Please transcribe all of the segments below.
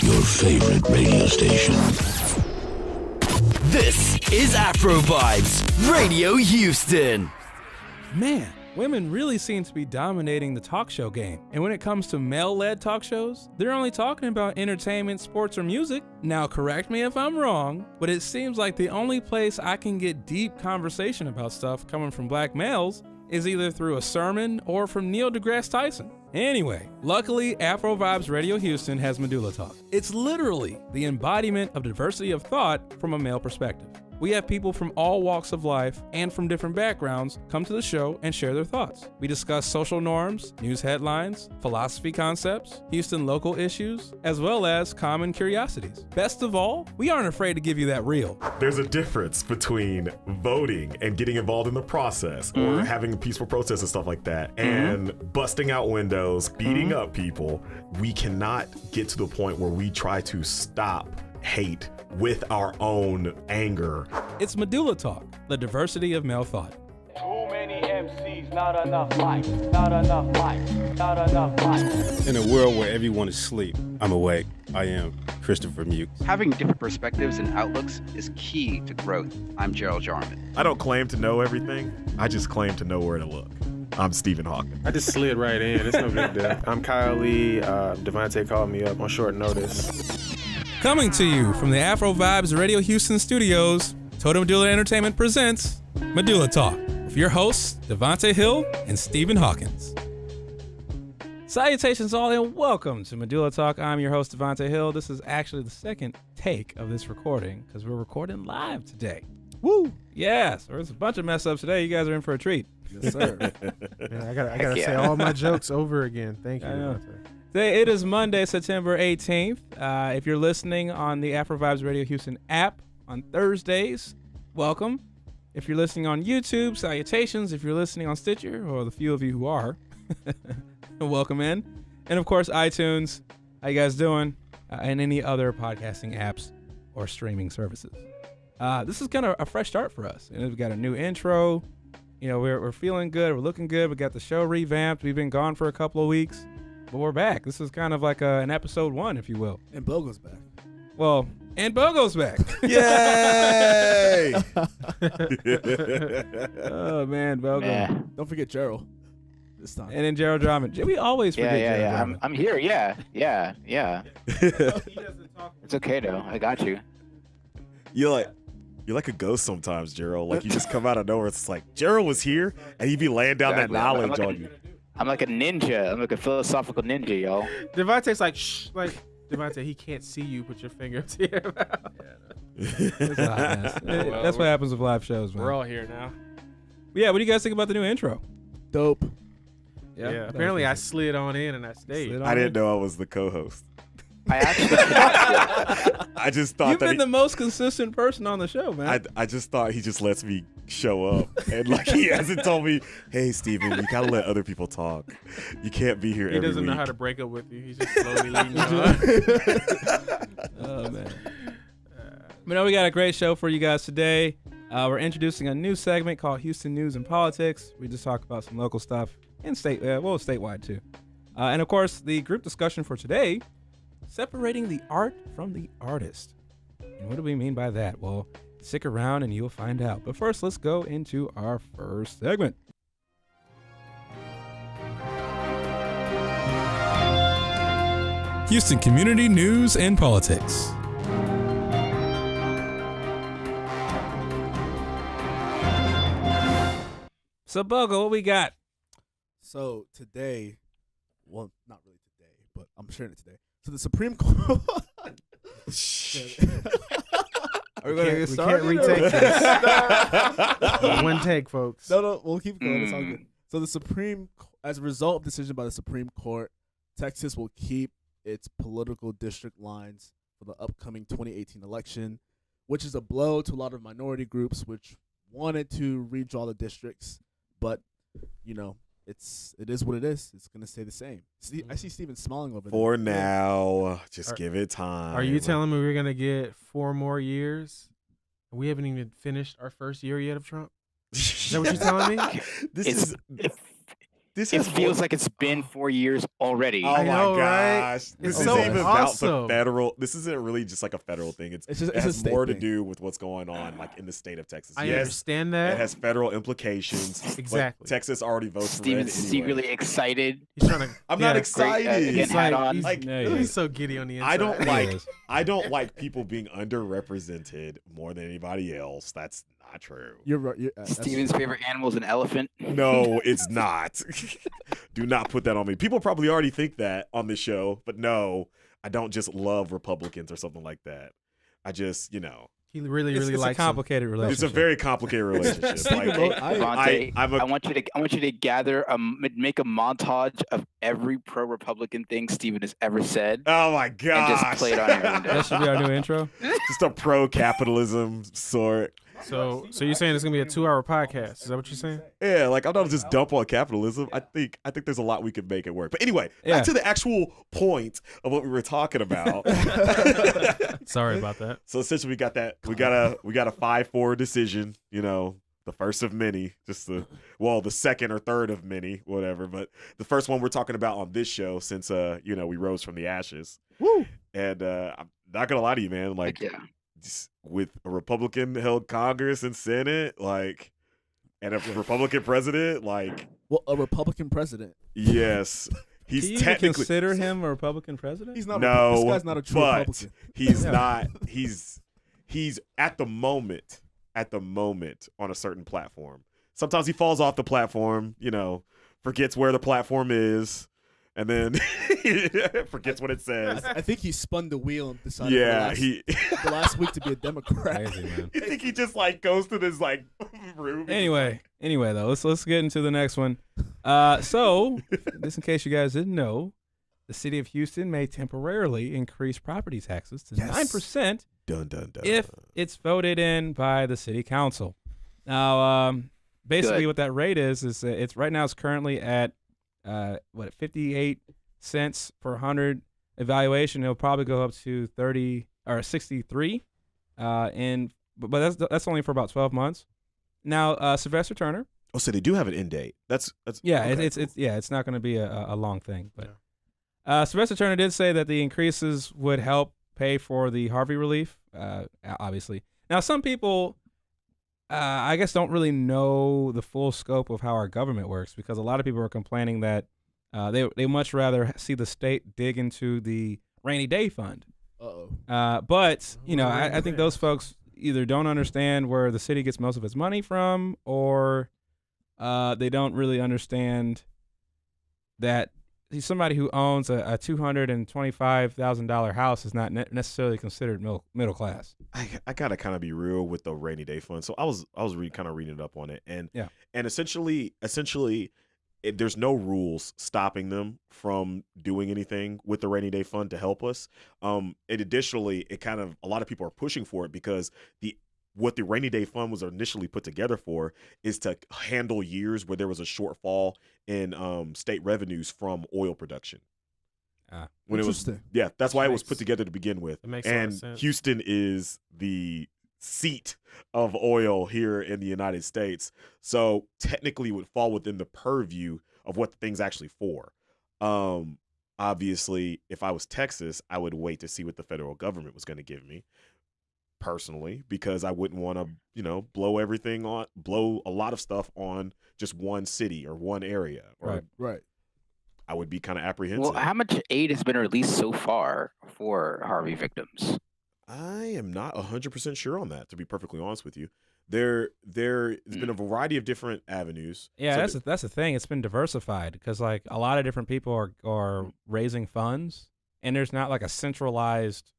your favorite radio station. This is Afro Vibes Radio Houston. Man, women really seem to be dominating the talk show game. And when it comes to male-led talk shows, they're only talking about entertainment, sports, or music. Now, correct me if I'm wrong, but it seems like the only place I can get deep conversation about stuff coming from black males is either through a sermon or from Neil deGrasse Tyson. Anyway, luckily, Afro Vibes Radio Houston has Medulla Talk. It's literally the embodiment of diversity of thought from a male perspective. We have people from all walks of life and from different backgrounds come to the show and share their thoughts. We discuss social norms, news headlines, philosophy concepts, Houston local issues, as well as common curiosities. Best of all, we aren't afraid to give you that real. There's a difference between voting and getting involved in the process or having a peaceful protest and stuff like that and busting out windows, beating up people. We cannot get to the point where we try to stop hate with our own anger. It's Medulla Talk, the diversity of male thought. Too many MCs, not enough mics, not enough mics, not enough mics. In a world where everyone is asleep, I'm awake. I am Christopher Mukes. Having different perspectives and outlooks is key to growth. I'm Gerald Jarman. I don't claim to know everything. I just claim to know where to look. I'm Stephen Hawking. I just slid right in. It's no big deal. I'm Kyle Lee. Devontae called me up on short notice. Coming to you from the Afro Vibes Radio Houston studios, Total Medulla Entertainment presents Medulla Talk with your hosts, Devontae Hill and Stephen Hawkins. Salutations all and welcome to Medulla Talk. I'm your host, Devontae Hill. This is actually the second take of this recording because we're recording live today. Woo! Yes, there's a bunch of mess ups today. You guys are in for a treat. Yes, sir. Man, I gotta say all my jokes over again. Thank you, Devontae. Today, it is Monday, September 18th. If you're listening on the Afro Vibes Radio Houston app on Thursdays, welcome. If you're listening on YouTube, salutations. If you're listening on Stitcher, or the few of you who are, welcome in. And of course, iTunes. How you guys doing? And any other podcasting apps or streaming services. This is kind of a fresh start for us. And we've got a new intro. You know, we're feeling good. We're looking good. We got the show revamped. We've been gone for a couple of weeks. But we're back. This is kind of like an episode 1, if you will. And Bogo's back. Well, and Bogo's back. Yay! Oh, man, Bogo. Yeah. Don't forget Gerald this time. And then Gerald Drummond. We always forget Gerald Yeah. Drummond. I'm here. Yeah. It's okay, though. I got you. You're like a ghost sometimes, Gerald. Like you just come out of nowhere. It's like Gerald was here, and he'd be laying down that knowledge on you. I'm like a ninja. I'm like a philosophical ninja, y'all. Devontae's like, shh. Like, Devontae, he can't see you. Put your finger up to your mouth. It's a hot mess. That's what happens with live shows, man. We're all here now. Yeah, what do you guys think about the new intro? Dope. Yeah. Apparently, I slid on in and I stayed. I didn't know I was the co-host. I actually. I just thought You've that been the most consistent person on the show, man. I just thought he just lets me show up, and like he hasn't told me, hey Steven, you gotta let other people talk. You can't be here every week. He doesn't know how to break up with you. He's just slowly leading you on. Oh, man. But no, we got a great show for you guys today. We're introducing a new segment called Houston News and Politics. We just talk about some local stuff and statewide too. And of course, the group discussion for today, separating the art from the artist. And what do we mean by that? Well, stick around and you'll find out. But first, let's go into our first segment. Houston Community News and Politics. So, Bogo, what we got? So today, well, not really today, but I'm sharing it today. So the Supreme Court. Are we going to get started? We can't retake this. One take, folks. No, we'll keep going. It's all good. So as a result of decision by the Supreme Court, Texas will keep its political district lines for the upcoming 2018 election, which is a blow to a lot of minority groups which wanted to redraw the districts, but it is what it is. It's going to stay the same. I see Steven smiling over there. For now, just give it time. Are you telling me we're going to get 4 more years? We haven't even finished our first year yet of Trump? Is that what you're telling me? it feels like it's been 4 years already. Oh my gosh. Right? This It's isn't so even about awesome. the federal. This isn't really just like a federal thing. It has more to do with what's going on like in the state of Texas. I understand that. It has federal implications. Exactly. But Texas already votes for Steven's red anyway. secretly excited. He's trying to. I'm not excited. He's He's so giddy on the inside. I don't like people being underrepresented more than anybody else. That's not true. You're right. Steven's favorite animal is an elephant. No, it's not. Do not put that on me. People probably already think that on the show, but no, I don't just love Republicans or something like that. I just, He really It's likes a complicated relationship. It's a very complicated relationship. I want you to gather, make a montage of every pro-Republican thing Steven has ever said. Oh my gosh! And just play it on your window. That should be our new intro. Just a pro-capitalism sort. So you're saying it's gonna be a 2-hour podcast? Is that what you're saying? Yeah, like I'm not just dump on capitalism. I think there's a lot we could make it work. But anyway, back to the actual point of what we were talking about. Sorry about that. So essentially, we got a 5-4 decision. The first of many, the second or third of many, whatever. But the first one we're talking about on this show, since we rose from the ashes. Woo! And I'm not gonna lie to you, man. Like, with a Republican-held Congress and Senate, and a Republican president, a Republican president. Yes, he's Do you technically consider him a Republican president? He's not. No, this guy's not a true but Republican. he's not. He's at the moment on a certain platform. Sometimes he falls off the platform. Forgets where the platform is. And then forgets what it says. I think he spun the wheel and decided the last week to be a Democrat. Crazy, man. You think he just goes to this room? Anyway, though, let's get into the next one. So, just in case you guys didn't know, the city of Houston may temporarily increase property taxes to 9% if it's voted in by the city council. Now, basically, what that rate is it's right now it's currently at 58 cents per 100 evaluation. It'll probably go up to 30 or 63, but that's only for about 12 months. Now, Sylvester Turner. Oh, so they do have an end date. That's yeah. Okay, It's not going to be a long thing, but Sylvester Turner did say that the increases would help pay for the Harvey relief. Obviously, now some people. I guess don't really know the full scope of how our government works, because a lot of people are complaining that they much rather see the state dig into the rainy day fund. But I think those folks either don't understand where the city gets most of its money from, or they don't really understand that somebody who owns a $225,000 house is not necessarily considered middle class. I gotta kind of be real with the rainy day fund. So I was kind of reading up on it, and essentially, there's no rules stopping them from doing anything with the rainy day fund to help us. Additionally, a lot of people are pushing for it because what the rainy day fund was initially put together for is to handle years where there was a shortfall in state revenues from oil production. When Interesting. That's why it was put together to begin with. It makes a lot of sense. Houston is the seat of oil here in the United States, so technically it would fall within the purview of what the thing's actually for. Obviously, if I was Texas, I would wait to see what the federal government was going to give me. Personally, because I wouldn't want to, blow a lot of stuff on just one city or one area. Right. I would be kind of apprehensive. Well, how much aid has been released so far for Harvey victims? I am not 100% sure on that, to be perfectly honest with you. There's been a variety of different avenues. Yeah, that's the thing. It's been diversified because a lot of different people are raising funds, and there's not a centralized,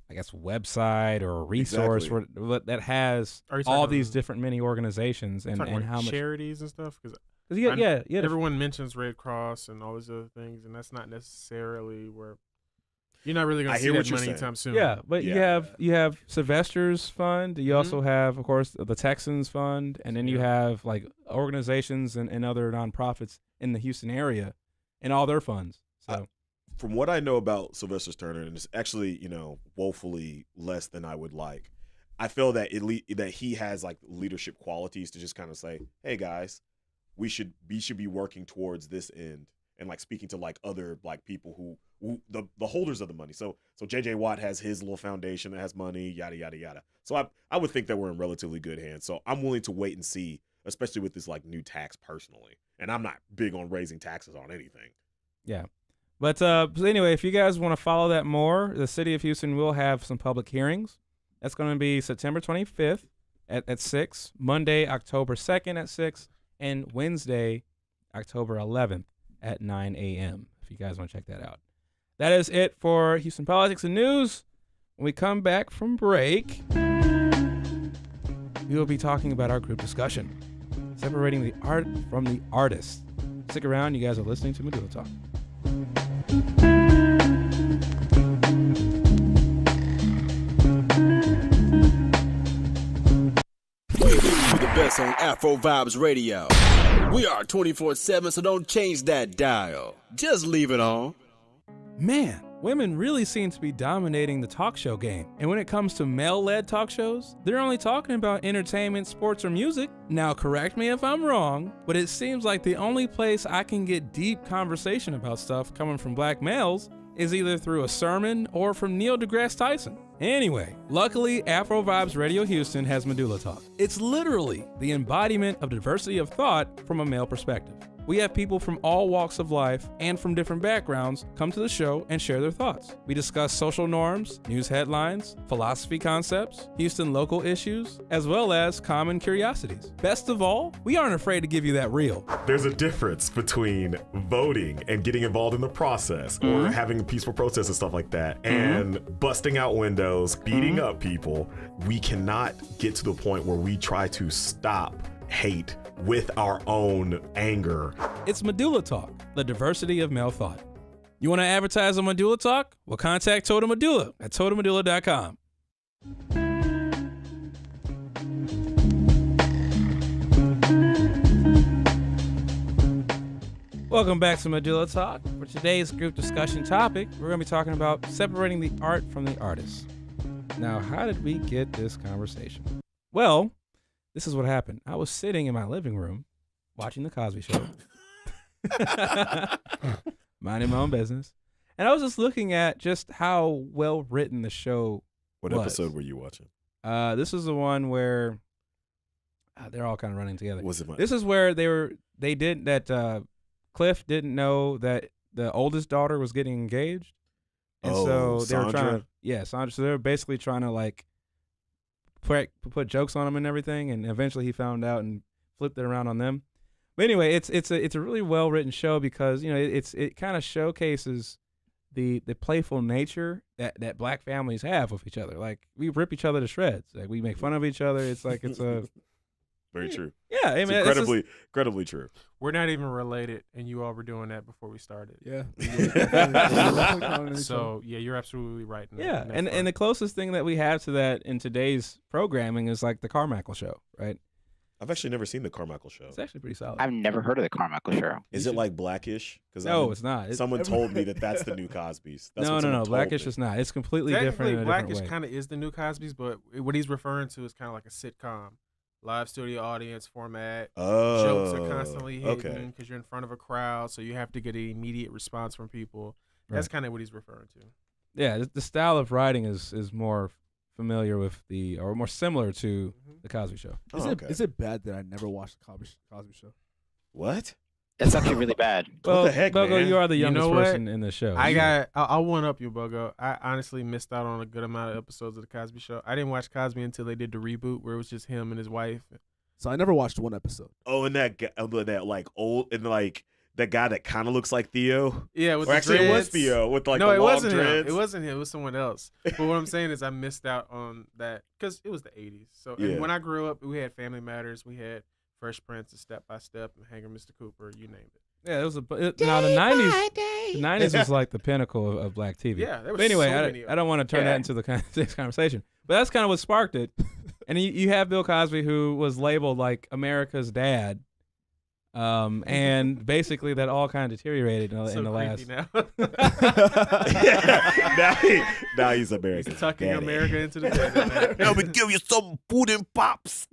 I guess, website or a resource that has all these different many organizations and how much charities and stuff. Because everyone mentions Red Cross and all these other things, and that's not necessarily where you're not really going to see that money anytime soon. Yeah, but you have Sylvester's fund. You also have, of course, the Texans fund, and then you have organizations and other nonprofits in the Houston area, and all their funds. So. From what I know about Sylvester Turner, and it's actually, woefully less than I would like, I feel that that he has leadership qualities to just kind of say, hey guys, we should be working towards this end and like speaking to like other like people who the holders of the money. So JJ Watt has his little foundation that has money, yada yada yada. So I would think that we're in relatively good hands. So I'm willing to wait and see, especially with this like new tax personally. And I'm not big on raising taxes on anything. Yeah. But anyway, if you guys want to follow that more, the city of Houston will have some public hearings. That's going to be September 25th at 6, Monday, October 2nd at 6, and Wednesday, October 11th at 9 a.m. if you guys want to check that out. That is it for Houston Politics and News. When we come back from break, we will be talking about our group discussion, separating the art from the artist. Stick around. You guys are listening to Medulla Talk. We give you the best on Afro Vibes Radio. We are 24/7, so don't change that dial. Just leave it on. Man, women really seem to be dominating the talk show game. And when it comes to male-led talk shows, they're only talking about entertainment, sports, or music. Now, correct me if I'm wrong, but it seems like the only place I can get deep conversation about stuff coming from black males is either through a sermon or from Neil deGrasse Tyson. Anyway, luckily, Afro Vibes Radio Houston has Medulla Talk. It's literally the embodiment of diversity of thought from a male perspective. We have people from all walks of life and from different backgrounds come to the show and share their thoughts. We discuss social norms, news headlines, philosophy concepts, Houston local issues, as well as common curiosities. Best of all, we aren't afraid to give you that real. There's a difference between voting and getting involved in the process or having a peaceful protest and stuff like that and busting out windows, beating up people. We cannot get to the point where we try to stop hate with our own anger. It's Medulla Talk, the diversity of male thought. You want to advertise on Medulla Talk? Well, contact Total Medulla at totalmedulla.com. Welcome back to Medulla Talk. For today's group discussion topic, we're going to be talking about separating the art from the artist. Now, how did we get this conversation? Well, this is what happened. I was sitting in my living room watching The Cosby Show, minding my own business, and I was just looking at just how well written the show was. What episode were you watching? This is the one where they're all kind of running together. Was it? This is where Cliff didn't know that the oldest daughter was getting engaged, and so they were trying to, Sandra. So they were basically trying to like put jokes on him and everything, and eventually he found out and flipped it around on them. But anyway, it's a really well written show because it kind of showcases the playful nature that black families have with each other. Like we rip each other to shreds. Like we make fun of each other. It's like it's a very true. Yeah, I mean, it's incredibly true. We're not even related, and you all were doing that before we started. Yeah. So yeah, you're absolutely right. And the closest thing that we have to that in today's programming is like the Carmichael Show, right? I've actually never seen the Carmichael Show. It's actually pretty solid. I've never heard of the Carmichael Show. Is it like Blackish? No, it's not. Someone told me that's the new Cosby's. No. Blackish is not. It's completely different. In a Blackish kind of is the new Cosby's, but what he's referring to is kind of like a sitcom. Live studio audience format. Jokes are constantly hidden because you're in front of a crowd, so you have to get an immediate response from people. That's kind of what he's referring to. Yeah, the style of writing is more familiar with or more similar to the Cosby Show. Is it bad that I never watched the Cosby Show? What? That's actually really bad. Well, what the heck, Bogo, man? you are the youngest person in the show. I'll one up you, Bogo. I honestly missed out on a good amount of episodes of the Cosby Show. I didn't watch Cosby until they did the reboot where it was just him and his wife. So I never watched one episode. Oh, and that like old and like that guy that kind of looks like Theo. Yeah, with or actually dreads. It was Theo with like no, the it long wasn't dreads. him. It wasn't him. It was someone else. But what I'm saying is I missed out on that because it was the '80s. So and when I grew up, we had Family Matters, we had Fresh Prince, and Step by Step, and Hanger, Mr. Cooper, you name it. Yeah, it was now the '90s. The '90s was like the pinnacle of black TV. Yeah, there was but anyway, so many I don't want to turn that into this conversation. But that's kind of what sparked it. And you have Bill Cosby, who was labeled like America's dad, And basically that all kind of deteriorated in the last. Now. now he's American. He's tucking Daddy. America into the bed. Let me give you some food and pops.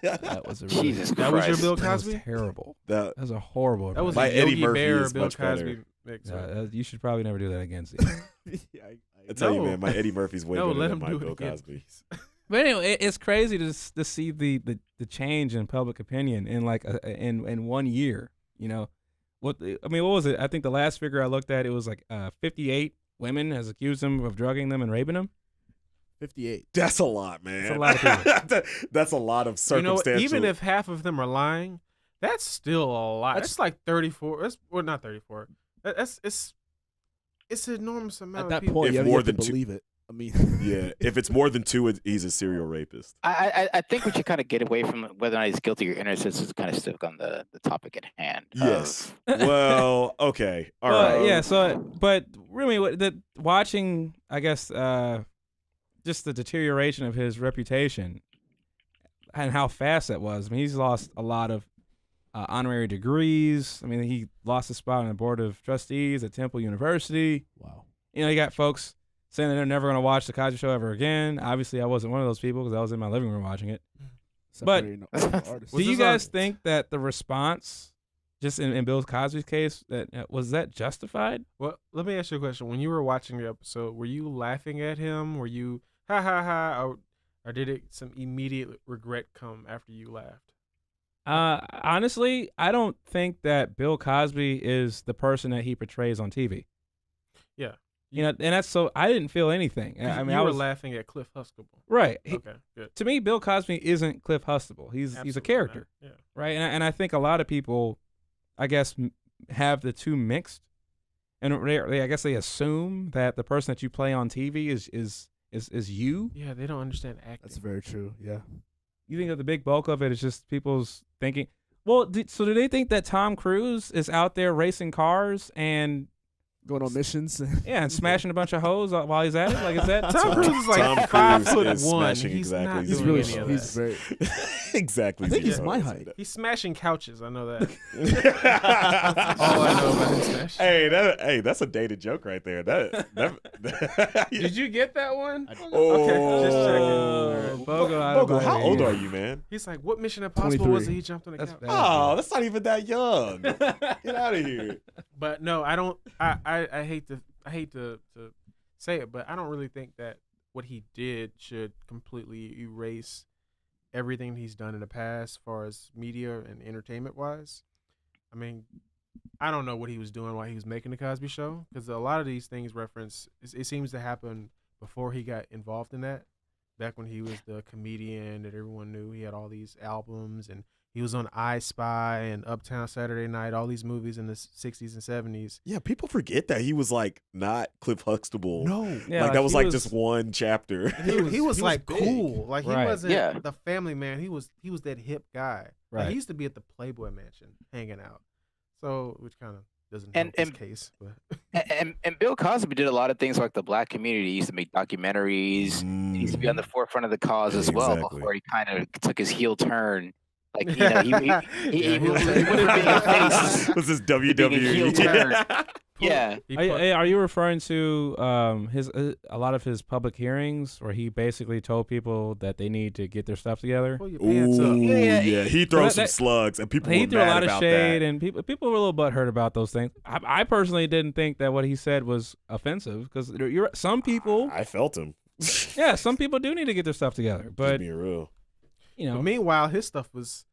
That was a really, Jesus That was your Christ. Bill that was Cosby? terrible. That That was a horrible. That was My a Eddie Yogi Murphy Bear is Bill much better. Cosby mix. You should probably never do that again. Yeah, I tell you, No. man, my Eddie Murphy's way No, better let than him my do it Bill again, Cosby. But anyway, it's crazy to see the change in public opinion in like in 1 year. You know, what was it? I think the last figure I looked at, it was like 58 women has accused him of drugging them and raping them. 58. That's a lot, man. That's a lot of people. That's a lot of You know, circumstantial. even if half of them are lying, that's still a lot. That's like 34. Not 34. It's an enormous amount. At that of people. point, If you more have to than two- believe it. I mean, yeah, if it's more than two, he's a serial rapist. I think we should kind of get away from whether or not he's guilty or innocent. Is kind of stick on the topic at hand. Yes. Well, okay. All Well, right. yeah. So, but really, watching, I guess, just the deterioration of his reputation and how fast that was. I mean, he's lost a lot of honorary degrees. I mean, he lost his spot on the board of trustees at Temple University. wow. You know, you got folks saying that they're never going to watch the Cosby Show ever again. Obviously, I wasn't one of those people because I was in my living room watching it. But Separating artists. do you guys think that the response, just in Bill Cosby's case, was that justified? Well, let me ask you a question. When you were watching the episode, were you laughing at him? Were you ha ha ha, or did it some immediate regret come after you laughed? Honestly, I don't think that Bill Cosby is the person that he portrays on TV. Yeah. You know, and that's so I didn't feel anything. I mean, you I were was laughing at Cliff Huxtable. right. Okay, good. To me, Bill Cosby isn't Cliff Huxtable. He's a Absolutely character, not. Yeah. right? And I think a lot of people, I guess, have the two mixed, and I guess they assume that the person that you play on TV is you. Yeah, they don't understand acting. That's very true. Yeah. You think that the big bulk of it is just people's thinking. Well, so do they think that Tom Cruise is out there racing cars and Going on missions. yeah, and smashing a bunch of hoes while he's at it? Like, is that Tom Cruise is like Tom 5'1". Cruise is smashing He's exactly not He's doing really. any of He's that. very. exactly. I think he's zero. my height. He's smashing couches. I know that. That's all I know about him smashing. Hey, that's a dated joke right there. Did you get that one? Oh, Okay, just checking. Bogo out of Bogo, my how ear. old are you, man? He's like, what Mission Impossible was it? 23. He jumped on the That's couch. bad. Oh, that's not even that young. Get out of here. But no, I don't. I hate to say it, but I don't really think that what he did should completely erase everything he's done in the past, as far as media and entertainment wise. I mean, I don't know what he was doing while he was making the Cosby Show, because a lot of these things reference. It seems to happen before he got involved in that. Back when he was the comedian that everyone knew, he had all these albums, and he was on I Spy and Uptown Saturday Night, all these movies in the 60s and 70s. Yeah, people forget that he was like not Cliff Huxtable. No, Yeah, like that was he like was- just one chapter. he was like big. cool. Like he Right. wasn't Yeah. the family man. He was that hip guy. Like, Right. he used to be at the Playboy Mansion hanging out. So which kind of doesn't And- help his case. But And Bill Cosby did a lot of things like the black community. He used to make documentaries. He used to be on the forefront of the cause as well Exactly. before he kind of took his heel turn. Like, you know, he Yeah, went heel from turn. being a face. Was this Being a heel turn. WWE? Yeah. he Are you referring to his a lot of his public hearings where he basically told people that they need to get their stuff together? pull your pants up. Ooh, Yeah, yeah, he throws some that- slugs, and people He were threw a mad lot of about shade, that. and people were a little butthurt about those things. I personally didn't think that what he said was offensive because some people, I felt him. yeah, some people do need to get their stuff together. Just But being real. you know, But meanwhile, his stuff was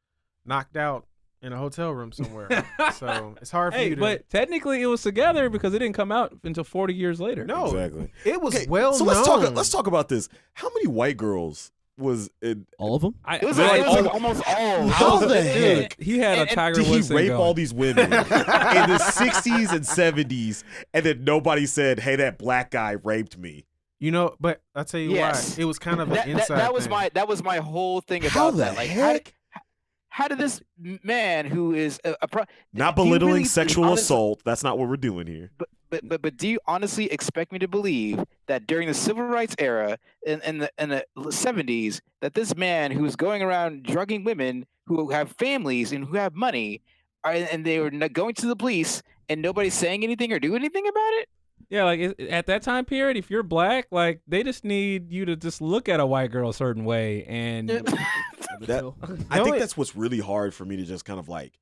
knocked out in a hotel room somewhere. So it's hard for hey, you to. but technically it was together because it didn't come out until 40 years later. no, Exactly. it was Okay, well so known. let's talk about this. How many white girls was it? All of them. It was like almost all. How the Dude, heck he had a and- Tiger did he Woods thing rape going. all these women in the 60s and 70s, and then nobody said, "Hey, that black guy raped me"? You know, but I'll tell you Yes. why. It was kind of an That inside was thing. that was my whole thing about How the that. Like, heck? how did this man who is Not do you belittling really- sexual honestly- assault. That's not what we're doing here. But do you honestly expect me to believe that during the civil rights era in the 70s that this man who's going around drugging women who have families and who have money and they were going to the police, and nobody's saying anything or doing anything about it. Yeah, like at that time period, if you're black, like they just need you to just look at a white girl a certain way, and I think that's what's really hard for me to just kind of like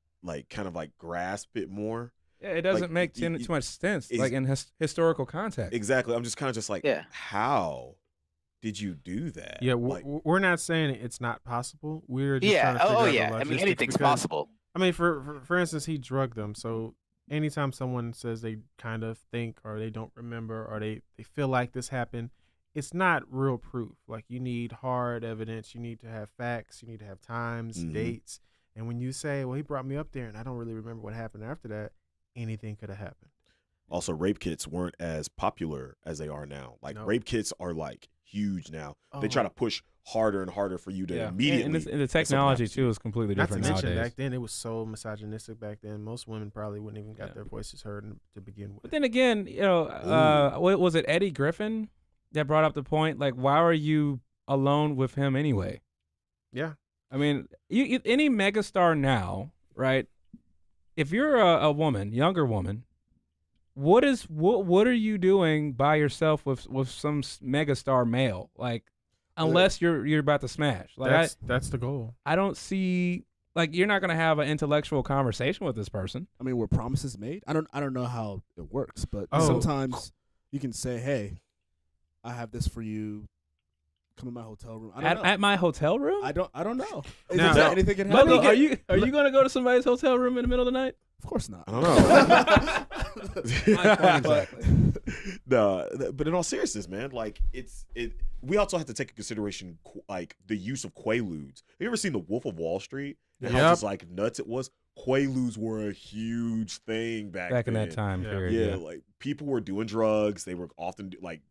grasp it more. Yeah, it doesn't make too much sense, like in historical context. Exactly. I'm just kind of just like, how did you do that? Yeah, we're not saying it's not possible. We're just trying to figure out the I mean, anything's possible. I mean, for instance, he drugged them. So anytime someone says they kind of think or they don't remember or they feel like this happened, it's not real proof. Like, you need hard evidence. You need to have facts. You need to have times, dates. And when you say, well, he brought me up there and I don't really remember what happened after that, anything could have happened. Also, rape kits weren't as popular as they are now. Like, rape kits are like huge now. They try to push harder and harder for you to immediately. And the technology too is completely different Not to nowadays. mention, back then it was so misogynistic. Back then, most women probably wouldn't even got their voices heard to begin with. But then again, what was it, Eddie Griffin, that brought up the point? Like, why are you alone with him anyway? Yeah, I mean, any megastar now, right? If you're a woman, younger woman, what are you doing by yourself with some megastar male? Like, unless you're about to smash. Like, that's the goal. I don't see, like, you're not gonna have an intellectual conversation with this person. I mean, were promises made? I don't know how it works, but sometimes you can say, "Hey, I have this for you. Come in my hotel room." At my hotel room? I don't know. Anything can happen. Are you gonna go to somebody's hotel room in the middle of the night? Of course not. I don't know. Exactly. No, but in all seriousness, man, like we also have to take into consideration like the use of Quaaludes. Have you ever seen The Wolf of Wall Street? And how just like nuts it was. Quaaludes were a huge thing back then. In that time period. Yeah, like people were doing drugs. They were often like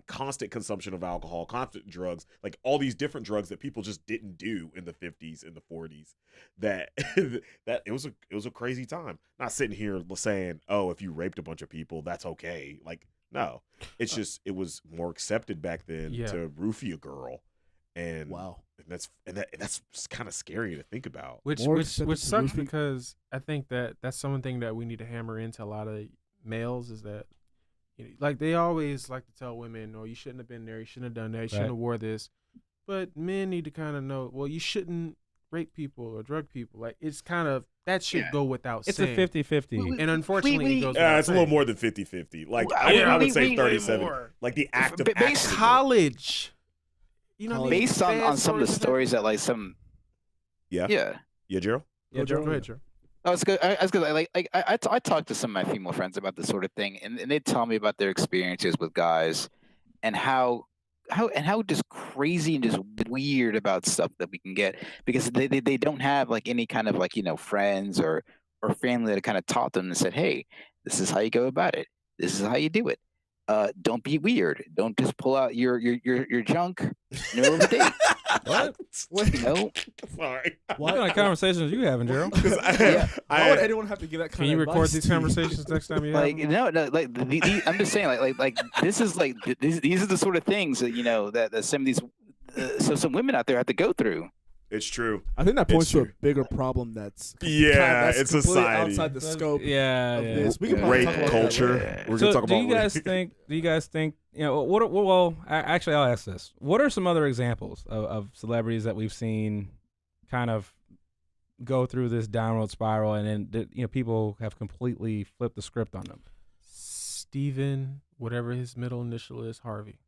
constant consumption of alcohol, constant drugs, like all these different drugs that people just didn't do in the 50s and the 40s. That it was a crazy time. Not sitting here saying, oh, if you raped a bunch of people, that's okay. Like, no, it's just it was more accepted back then to roofie a girl, and that's kind of scary to think about. Which sucks because I think that's something that we need to hammer into a lot of males is that. Like, they always like to tell women, "Oh, you shouldn't have been there. You shouldn't have done that. You shouldn't have wore this." But men need to kind of know, well, you shouldn't rape people or drug people. Like, it's kind of that should go without saying. It's a 50-50. And unfortunately, it goes it's a little more than 50-50. Like, I would say 37. Like, the act of based college. You know, based on some of the stories that like some. Yeah, Gerald. Yeah, Gerald. Go ahead, Gerald. I was good. I talked to some of my female friends about this sort of thing, and they tell me about their experiences with guys, and how just crazy and just weird about stuff that we can get because they don't have like any kind of like, you know, friends or family that kind of taught them and said, hey, this is how you go about it. This is how you do it. Don't be weird. Don't just pull out your junk in the middle of the day. What? No. Sorry. What kind of conversations are you having, Gerald? Why would anyone have to give that kind of advice? Can you record these conversations next time you have them? No. Like I'm just saying, like this is like these are the sort of things that, you know, that some of these some women out there have to go through. It's true. I think that points to a bigger problem that's it's society outside the scope. Of this. We can rape talk about culture. We're gonna talk about. Do you guys think? You know, well, actually, I'll ask this: what are some other examples of celebrities that we've seen kind of go through this downward spiral, and then people have completely flipped the script on them? Stephen, whatever his middle initial is, Harvey.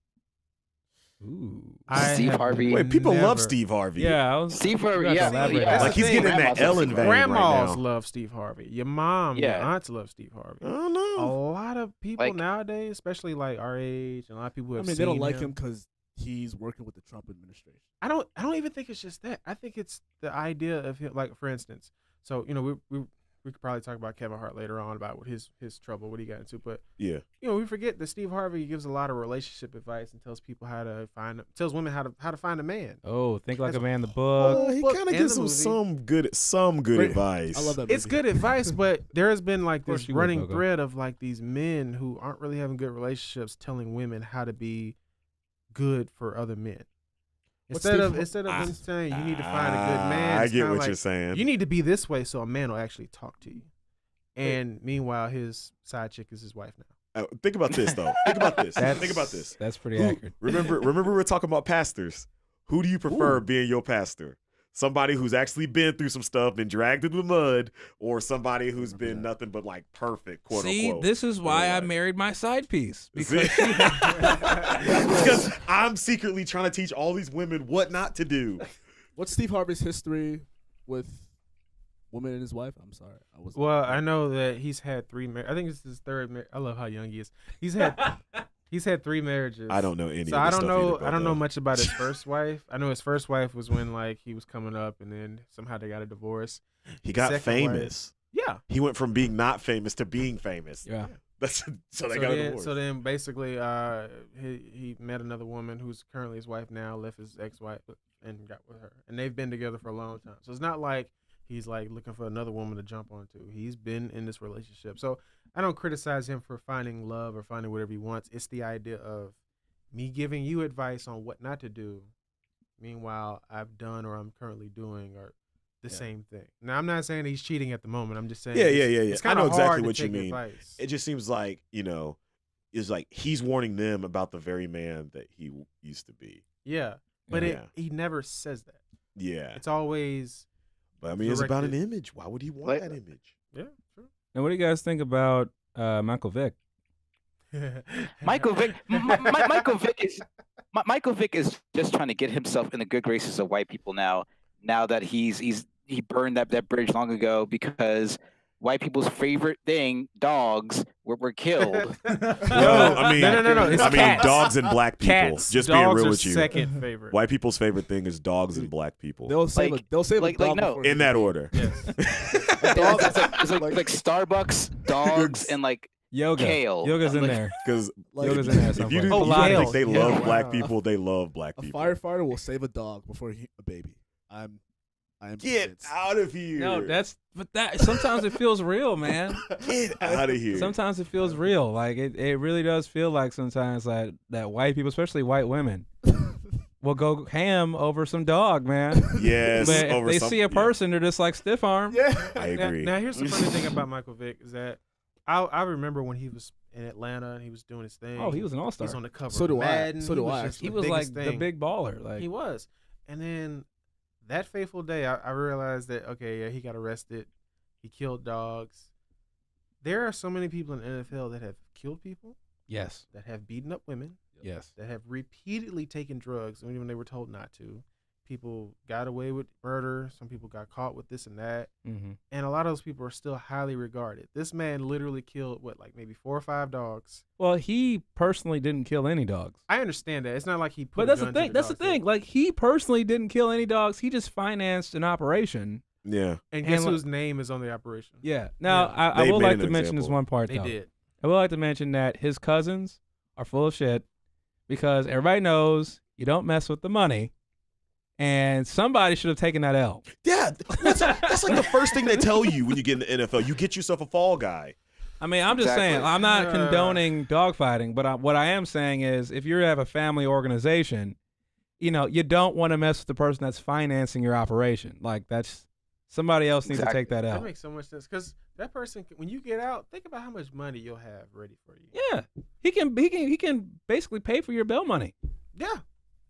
Ooh, Steve Harvey. Wait, people love Steve Harvey. Yeah, Steve Harvey. Yeah, like he's getting in that Ellen vein Grandmas right now. love Steve Harvey. Your mom, your aunts love Steve Harvey. I don't know. A lot of people nowadays, especially like our age, and a lot of people who have they don't like him because he's working with the Trump administration. I don't even think it's just that. I think it's the idea of him. Like, for instance, so we could probably talk about Kevin Hart later on about what his trouble, what he got into. But we forget that Steve Harvey gives a lot of relationship advice and tells people tells women how to find a man. Oh, Think Like a Man, the book. He kind of gives them some good advice. I love that movie. It's good advice, but there has been like this running thread of like these men who aren't really having good relationships telling women how to be good for other men. Instead of them saying you need to find a good man, I it's get kinda what like, you're saying. You need to be this way so a man will actually talk to you. And meanwhile, his side chick is his wife now. Think about this though. Think about this. That's pretty accurate. Remember we were talking about pastors. Who do you prefer being your pastor? Somebody who's actually been through some stuff, been dragged through the mud, or somebody who's been nothing but like perfect, quote unquote. See, this is why I married my side piece. Because because I'm secretly trying to teach all these women what not to do. What's Steve Harvey's history with women and his wife? I'm sorry. I know that he's had 3 marriages. I think it's his 3rd marriage. I love how young he is. He's had 3 marriages. I don't know any. So of I the don't stuff know. either, I don't know though. much about his first wife. I know his first wife was when like he was coming up, and then somehow they got a divorce. He got Second famous. Wife, yeah. He went from being not famous to being famous. Yeah. So they got a divorce. So then basically, he met another woman who's currently his wife now. Left his ex-wife and got with her, and they've been together for a long time. So it's not like he's like looking for another woman to jump onto. He's been in this relationship. So I don't criticize him for finding love or finding whatever he wants. It's the idea of me giving you advice on what not to do. Meanwhile, I've done or I'm currently doing or the same thing. Now, I'm not saying he's cheating at the moment. I'm just saying it's I know exactly what you take mean. Advice. It just seems like, it's like he's warning them about the very man that he used to be. Yeah. But he never says that. Yeah. It's always. But I mean, it's about an image. Why would he want that image? Yeah, true. Now, what do you guys think about Michael Vick? Michael Vick is just trying to get himself in the good graces of white people now that he burned that bridge long ago because white people's favorite thing, dogs, were killed. No, I mean, no. It's cats. Dogs and black people. Cats. Just Dogs being real are with you. Second favorite. White people's favorite thing is dogs and black people. They'll save a dog before in that order. Yes. It's like Starbucks, dogs, and like Yoga. kale. Yoga's in there. Because Yoga's in there. if you do think they love black people, they love black people. A firefighter will save a dog before a baby. I am Get convinced. out of here. No, that sometimes it feels real, man. Get out of here. Sometimes it feels real. Like it really does feel like sometimes that white people, especially white women, will go ham over some dog, man. Yes. But if they see a person, they're just like stiff arm. Yeah. I agree. Now here's the funny thing about Michael Vick is that I remember when he was in Atlanta and he was doing his thing. Oh, he was an all-star. He's on the cover. So of do I. Madden. So do I. He was like the big baller. Like he was. And then that fateful day, I realized that he got arrested. He killed dogs. There are so many people in the NFL that have killed people. Yes. That have beaten up women. Yes. That have repeatedly taken drugs even when they were told not to. People got away with murder. Some people got caught with this and that. Mm-hmm. And a lot of those people are still highly regarded. This man literally killed, maybe 4 or 5 dogs. Well, he personally didn't kill any dogs. I understand that. It's not like he put But that's the thing. That's the thing. Like, he personally didn't kill any dogs. He just financed an operation. Yeah. And guess whose name is on the operation? Yeah. Now, I will like to mention this one part, They though. did. I would like to mention that his cousins are full of shit because everybody knows you don't mess with the money. And somebody should have taken that L. Yeah, that's like the first thing they tell you when you get in the NFL. You get yourself a fall guy. I mean, I'm just saying, I'm not condoning dogfighting, but what I am saying is if you have a family organization, you don't want to mess with the person that's financing your operation. Like, that's somebody else needs to take that L. That makes so much sense because that person, when you get out, think about how much money you'll have ready for you. Yeah, he can basically pay for your bail money. Yeah.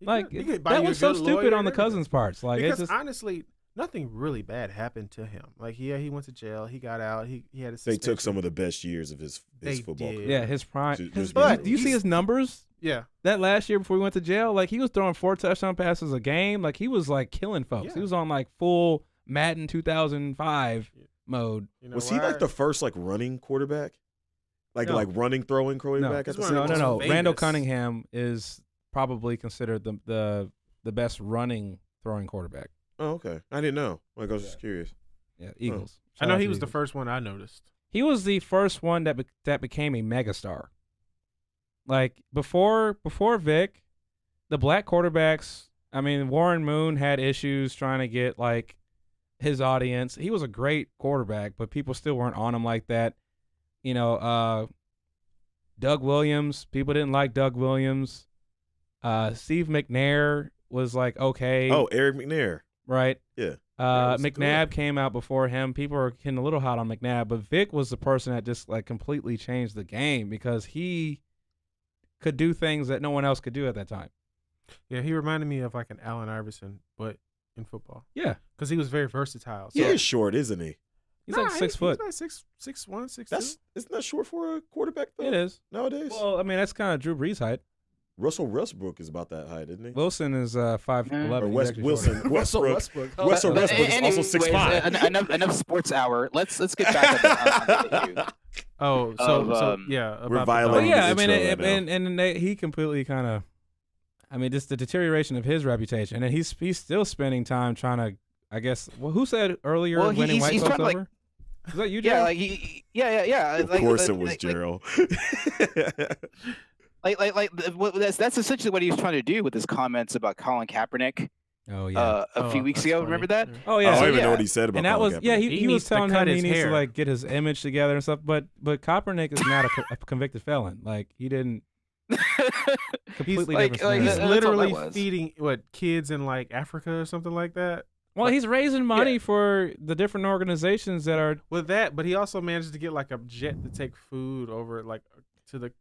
That was so stupid on the cousins' parts. Like, because it's just, honestly, nothing really bad happened to him. Like, he went to jail. He got out. He had a suspension. They took some of the best years of his football career. Yeah, his prime. But do you see his numbers? Yeah. That last year before he went to jail, like, he was throwing 4 touchdown passes a game. Like, he was like killing folks. Yeah. He was on like full Madden 2005 mode. Was he like the first like running quarterback? Like running, throwing quarterback? No. Randall Cunningham is probably considered the best running throwing quarterback. Oh, okay. I didn't know. Like, I was just curious. Yeah, Eagles. I know he was the first one I noticed. He was the first one that became a megastar. Like, before Vick, the black quarterbacks, I mean, Warren Moon had issues trying to get like his audience. He was a great quarterback, but people still weren't on him like that. Doug Williams, people didn't like Doug Williams. Steve McNair was like okay. Oh, Eric McNair. Right. Yeah. McNabb came out before him. People were getting a little hot on McNabb, but Vick was the person that just like completely changed the game because he could do things that no one else could do at that time. Yeah, he reminded me of like an Allen Iverson, but in football. Yeah, because he was very versatile. So. He's short, isn't he? He's like 6 foot. He's like 6'1", 6'2". Isn't that short for a quarterback though? It is nowadays. Well, I mean that's kind of Drew Brees' height. Russell Westbrook is about that height, isn't he? Wilson is 5'11". Or Russell Westbrook is also 6'5". Enough sports hour. Let's get back on the issue. We're violating. Yeah, I mean, and he completely kind of, I mean, just the deterioration of his reputation, and he's still spending time trying to, I guess. Well, who said earlier winning white folks over? Is that you, Gerald? Yeah. Of course, it was Gerald. That's essentially what he was trying to do with his comments about Colin Kaepernick. Oh yeah, a few weeks ago. Funny. Remember that? Oh yeah, I don't even know what he said about. And that Colin was Kaepernick. he was telling him he needs hair. to like get his image together and stuff. But Kaepernick is not a convicted felon. Like he didn't. Completely different scenario. He's literally feeding kids in like Africa or something like that. Well, he's raising money for the different organizations that are with that, but he also managed to get like a jet to take food over like to the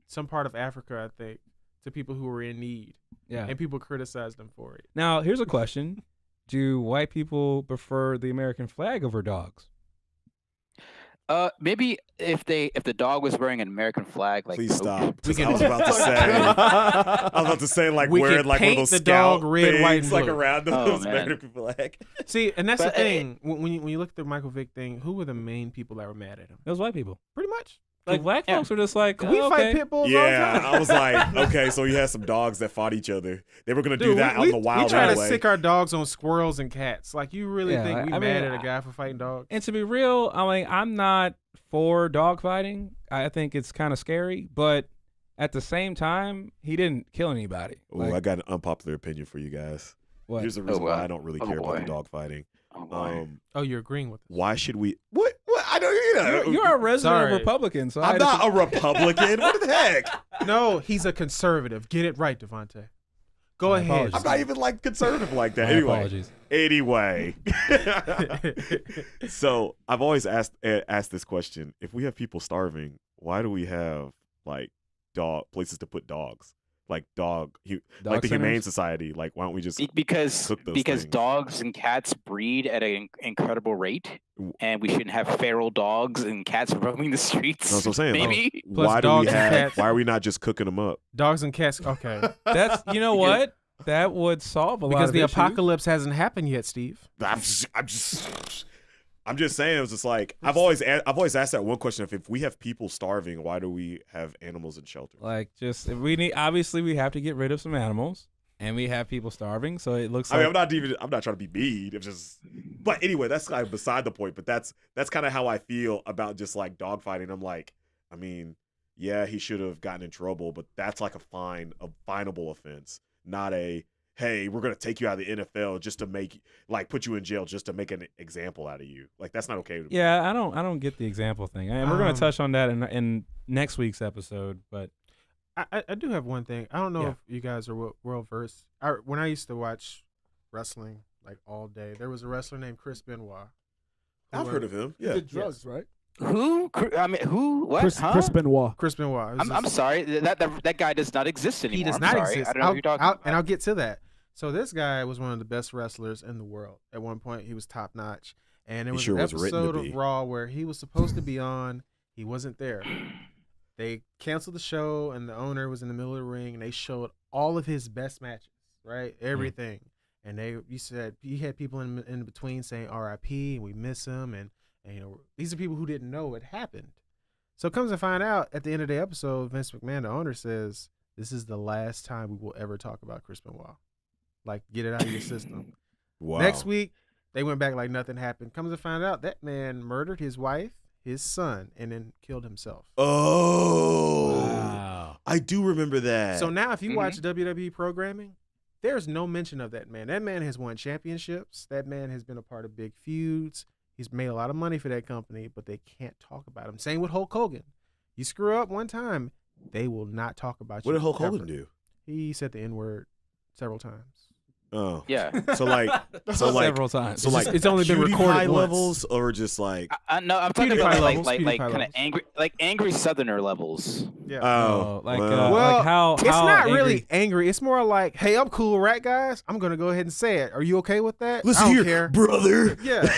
some part of Africa, I think, to people who were in need. Yeah, and people criticized him for it. Now, here's a question: do white people prefer the American flag over dogs? Maybe if the dog was wearing an American flag, like please stop. I was about to say like wearing like one of those the scout dog red, things, white, and like blue. around those American flag. See, and that's the thing. When you look at the Michael Vick thing, who were the main people that were mad at him? It was white people, pretty much. Like black folks were just like, we fight pit bulls all the time. I was like, okay, so you had some dogs that fought each other. They were gonna do that out in the wild. We try anyway. to sick our dogs on squirrels and cats. Like you really think we mad at a guy for fighting dogs? And to be real, I mean, I'm not for dog fighting. I think it's kind of scary, but at the same time, he didn't kill anybody. Oh, I got an unpopular opinion for you guys. What? Here's the reason why I don't really care about the dog fighting. You're agreeing with us. Why should we? What? I don't. You're a resident Republican, so I'm not a Republican. What the heck? No, he's a conservative. Get it right, Devontae. Go ahead. Apologies. I'm not even like conservative like that. Anyway. So I've always asked this question: if we have people starving, why do we have like places to put dogs? Like the Humane Society, like why don't we just cook those things? Dogs and cats breed at an incredible rate, and we shouldn't have feral dogs and cats roaming the streets. That's what I'm saying. Maybe. Why are we not just cooking them up? Dogs and cats. Okay, that's what that would solve a lot because the issues. apocalypse hasn't happened yet, Steve. I'm just saying. It was just like I've always asked that one question: if we have people starving, why do we have animals in shelter? Like, just if we need, obviously, we have to get rid of some animals, and we have people starving. So it looks. I mean, I'm not trying to be mean. It's just, but anyway, that's kind of beside the point. But that's kind of how I feel about just like dogfighting. I'm like, I mean, yeah, he should have gotten in trouble, but that's like a finable offense, not a. Hey, we're gonna take you out of the NFL just to put you in jail just to make an example out of you. Like that's not okay with me. Yeah, I don't get the example thing, and we're gonna touch on that in next week's episode. But I do have one thing. I don't know if you guys are world versed. When I used to watch wrestling like all day, there was a wrestler named Chris Benoit. I've heard of him. Yeah, he did drugs, right? Who? I mean, who? What? Chris Benoit. Chris Benoit. I'm sorry. That guy does not exist anymore. He does not exist. I don't know who you're talking about. And I'll get to that. So this guy was one of the best wrestlers in the world. At one point, he was top notch. And there was an episode of Raw where he was supposed to be on. He wasn't there. They canceled the show, and the owner was in the middle of the ring, and they showed all of his best matches, right? Everything. And he said he had people in between saying R.I.P. and we miss him, and these are people who didn't know it happened. So it comes to find out at the end of the episode, Vince McMahon, the owner, says this is the last time we will ever talk about Chris Benoit. Like, get it out of your system. Wow. Next week, they went back like nothing happened. Comes to find out that man murdered his wife, his son, and then killed himself. Oh, wow. I do remember that. So now if you watch WWE programming, there's no mention of that man. That man has won championships. That man has been a part of big feuds. He's made a lot of money for that company, but they can't talk about him. Same with Hulk Hogan. You screw up one time, they will not talk about you. What did Hulk Hogan do? He said the N-word several times. Oh. Yeah. So like several times. So like it's only been recorded once. levels or just like No, I'm talking PewDiePie about levels, like PewDiePie kind of levels. angry Southerner levels. Yeah. oh, like well. like how it's not angry- really angry. It's more like, hey, I'm cool, right, guys? I'm gonna go ahead and say it. Are you okay with that? Listen I don't here, care. brother. Yeah.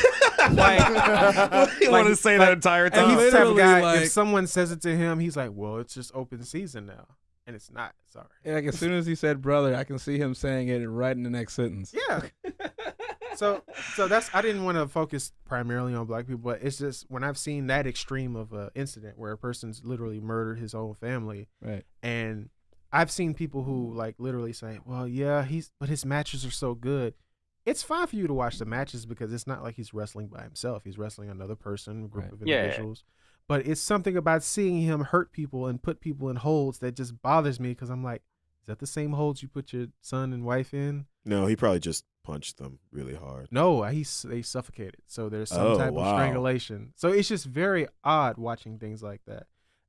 Like, You want to say that entire and time? he's the type of Literally, guy. like- If someone says it to him, he's like, "Well, it's just open season now," and it's not. Sorry. Like as soon as he said brother, I can see him saying it right in the next sentence. Yeah. So that's I didn't want to focus primarily on black people, but it's just when I've seen that extreme of an incident where a person's literally murdered his own family, Right. and I've seen people who like literally say, "Well, yeah, but his matches are so good." It's fine for you to watch the matches because it's not like he's wrestling by himself. He's wrestling another person, a group of individuals. But it's something about seeing him hurt people and put people in holds that just bothers me because I'm like, is that the same holds you put your son and wife in? No, he probably just punched them really hard. No, they suffocated. So there's some type of strangulation. So it's just very odd watching things like that.